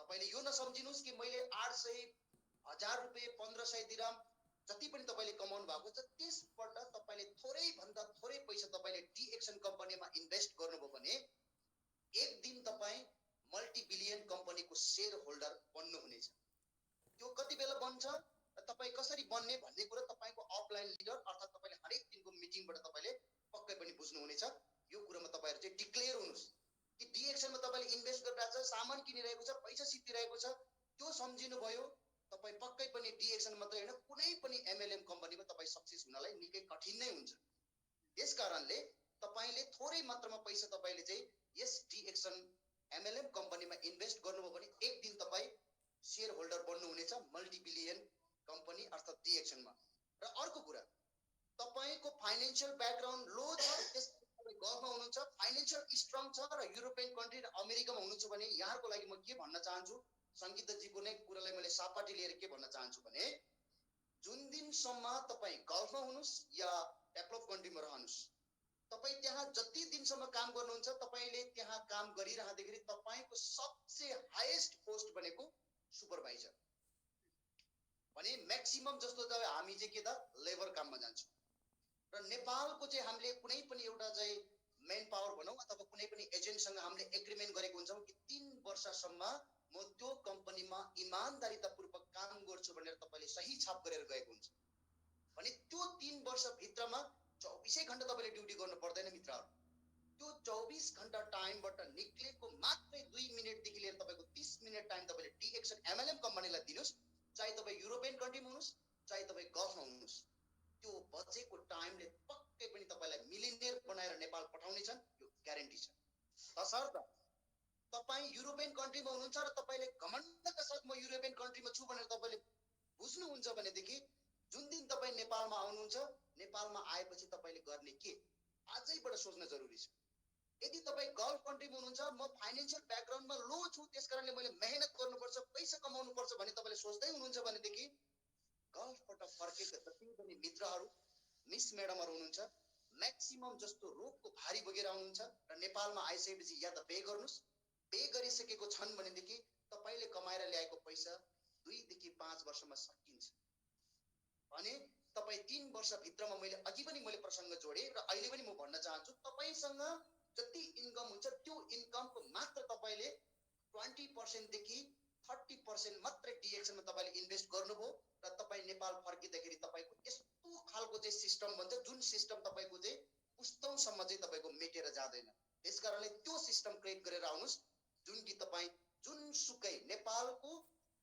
तपाईले यो नसम्झिनुस् कि मैले 800 1000 रुपैयाँ 1500 दिरहम जति पनि तपाईले कमाउनु भएको छ त्यसबाट तपाईले थोरै भन्दा थोरै पैसा तपाईले टी एक्सन कम्पनीमा इन्भेस्ट गर्नुभयो भने एक दिन तपाई मल्टी बिलियन कम्पनीको शेयर होल्डर बन्नु हुनेछ। त्यो कति बेला बन्छ र तपाई कसरी बन्ने भन्ने कुरा तपाईको अफलाइन लिडर अर्थात तपाईले हरेक दिनको मिटिङबाट तपाईले पक्कै पनि बुझ्नु हुनेछ। यो कुरामा तपाईहरु चाहिँ डिक्लेयर हुनुस् कि डी एक्सनमा तपाईले इन्भेस्ट गरिरहेको छ, सामान किनिरहेको छ, पैसा सिद्धिरहेको छ, त्यो सम्झिनु भयो तपाई पक्कै पनि डी एक्सन मात्रै हैन कुनै पनि एमएलएम कम्पनीमा तपाई सक्सेस हुनलाई निकै कठिन नै हुन्छ। त्यसकारणले तपाईले थोरै मात्रामा पैसा तपाईले चाहिँ यस डी एक्सन एमएलएम कम्पनीमा इन्भेस्ट गर्नुभयो भने एक दिन तपाई शेयर होल्डर बन्नु हुनेछ मल्टी बिलियन कम्पनी अर्थात डी एक्सनमा। र अर्को कुरा तपाईको फाइनान्शियल ब्याकग्राउन्ड लो छ, त्यस गल्फमा हुनुहुन्छ, फाइनान्शियल स्ट्रङ छ र युरोपियन कन्ट्री र अमेरिकामा हुनुहुन्छ भने यहाँहरुको लागि म के भन्न चाहन्छु संगीताजीको नै कुरालाई मैले सापाटी लिएर के भन्न चाहन्छु भने जुन दिनसम्म तपाई गल्फमा हुनुस् या डेभलप कन्ट्रीमा रहनुस् तपाई त्यहाँ जति दिनसम्म काम गर्नुहुन्छ तपाईले त्यहाँ काम गरिरहँदाखेरि तपाईको सबसे हाईएस्ट पोस्ट भनेको सुपरभाइजर भने म्याक्सिमम जस्तो त हामी चाहिँ के त लेबर काममा जान्छौँ र नेपालको चाहिँ हामीले कुनै पनि एउटा चाहिँ मेन पावर भनौं अथवा कुनै पनि एजेन्टसँग हामीले एग्रीमेन्ट गरेको हुन्छौँ कि 3 वर्षसम्म म त्यो कम्पनीमा इमानदारीतापूर्वक काम गर्छु भनेर तपाईले सही छाप गरेर गएको हुन्छ भने त्यो 3 वर्ष भित्रमा 24 घण्टा तपाईले ड्युटी गर्नु पर्दैन मित्रहरु। त्यो 24 घण्टा टाइमबाट निक्लेको मात्रै 2 मिनेटदेखि लिएर तपाईको 30 मिनेट टाइम तपाईले डी एक्सन एमएलएम कम्पनीलाई दिनुस्, चाहे तपाई युरोपियन कन्ट्रीमा हुनुस् चाहे तपाई गल्फमा हुनुस्, त्यो बचेको टाइमले पक्कै पनि तपाईलाई मिलियनियर बनाएर नेपाल पठाउनेछन्, यो ग्यारेन्टी छ। तसर्थ तपाई युरोपियन कन्ट्रीमा हुनुहुन्छ र तपाईले घमण्डका साथ म युरोपियन कन्ट्रीमा छु भनेर तपाईले बुझ्नुहुन्छ भनेदेखि जुन दिन तपाई नेपालमा आउनुहुन्छ नेपालमा आएपछि तपाईले गर्ने के आजैबाट सोच्न जरुरी छ। यदि तपाई गल्फ कन्ट्रीमा हुनुहुन्छ म फाइनान्शियल ब्याकग्राउन्डमा लो छु त्यसकारणले मैले मेहनत गर्नुपर्छ पैसा कमाउनु पर्छ भन्ने तपाईले सोच्दै हुनुहुन्छ भनेदेखि गल्फबाट फर्केका जति पनि मित्रहरु मिस म्याडमहरु हुनुहुन्छ म्याक्सिमम जस्तो रोगको भारी बोकेर आउनुहुन्छ र नेपालमा आइसकेपछि या त पे गर्नुस्, पे गरिसकेको छन् भनेदेखि तपाईले कमाएर ल्याएको पैसा 2 देखि 5 वर्षमा सकिन्छ भने तपाई 3 वर्ष भित्रमा मैले अघि पनि मैले प्रसंग जोडे र अहिले पनि म भन्न चाहन्छु तपाईसँग जति इन्कम हुन्छ त्यो इन्कमको मात्र तपाईले 20% देखि 30% मात्र डी एक्सनमा तपाईले इन्भेस्ट गर्नुभयो र तपाई नेपाल फर्किँदाखेरि तपाईको यस्तो खालको चाहिँ सिस्टम भन्छ जुन सिस्टम तपाईको चाहिँ पुस्तौंसम्म चाहिँ तपाईको मेटेर जादैन। त्यसकारणले त्यो सिस्टम क्रिएट गरेर आउनुस् जुन कि तपाई जुनसुकै नेपालको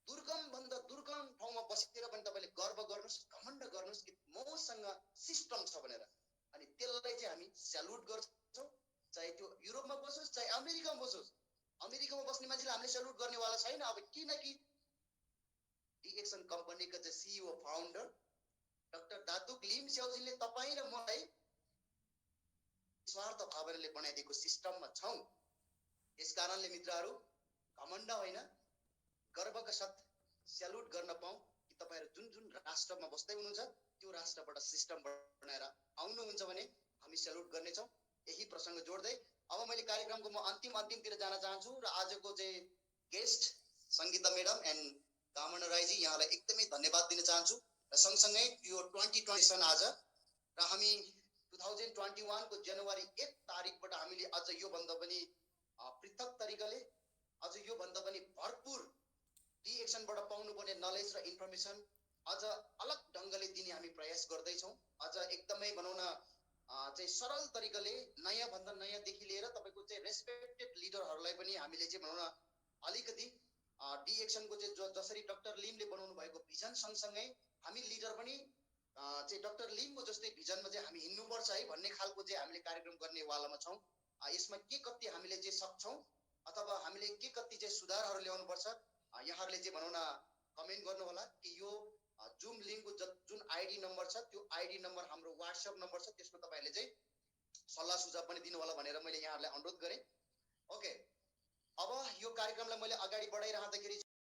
दुर्गम भन्दा दुर्गम ठाउँमा बसेर पनि तपाईले गर्व गर्नुस्, घमण्ड गर्नुस् कि मसँग सिस्टम छ भनेर। अनि त्यसलाई चाहिँ हामी स्यालुट गर्छौं, चाहे त्यो युरोपमा बसोस् चाहे अमेरिकामा बसोस्। अमेरिकामा बस्ने मान्छेले हामीले स्यालुट गर्नेवाला छैन अब किनकि डिएक्सन कम्पनीका चाहिँ सिइओ फाउन्डर डाक्टर दातुक लिम स्याउजीले तपाईँ र मलाई स्वार्थ भावनाले बनाइदिएको सिस्टममा छौँ। यस कारणले मित्रहरू घमण्ड होइन गर्वका साथ स्यालुट गर्न पाऊँ कि तपाईँहरू जुन जुन राष्ट्रमा बस्दै हुनुहुन्छ त्यो राष्ट्रबाट सिस्टम बनाएर आउनुहुन्छ भने हामी स्यालुट गर्नेछौँ। यही प्रसङ्ग जोड्दै अब मैले कार्यक्रमको म अन्तिमतिर जान चाहन्छु र आजको चाहिँ गेस्ट सङ्गीता म्याडम एन्ड कामना राईजी यहाँलाई एकदमै धन्यवाद दिन चाहन्छु र सँगसँगै यो 2020 सन आज र हामी 2021 को जनवरी 1 तारिकबाट हामीले अझ यो भन्दा पनि पृथक तरिकाले अझ यो भन्दा पनि भरपुर डिएक्सनबाट पाउनुपर्ने नलेज र इन्फर्मेसन अझ अलग ढङ्गले दिने हामी प्रयास गर्दैछौँ। अझ एकदमै भनौँ न चाहिँ सरल तरिकाले नयाँ भन्दा नयाँदेखि लिएर तपाईँको चाहिँ रेस्पेक्टेड लिडरहरूलाई पनि हामीले चाहिँ भनौँ न अलिकति डिएक्सनको चाहिँ जसरी डाक्टर लिमले बनाउनु भएको भिजन सँगसँगै हामी लिडर पनि चाहिँ डाक्टर लिमको जस्तै भिजनमा चाहिँ हामी हिँड्नुपर्छ है भन्ने खालको चाहिँ हामीले कार्यक्रम गर्ने वालामा छौँ। यसमा के कति हामीले चाहिँ सक्छौँ अथवा हामीले के कति चाहिँ सुधारहरू ल्याउनुपर्छ यहाँहरूले चाहिँ भनौँ न कमेन्ट गर्नुहोला कि यो जुम लिङ्कको जुन आइडी नम्बर छ त्यो आइडी नम्बर हाम्रो वाट्सएप नम्बर छ त्यसमा तपाईँहरूले चाहिँ सल्लाह सुझाव पनि दिनु होला भनेर मैले यहाँहरूलाई अनुरोध गरेँ। ओके, अब यो कार्यक्रमलाई मैले अगाडि बढाइरहँदाखेरि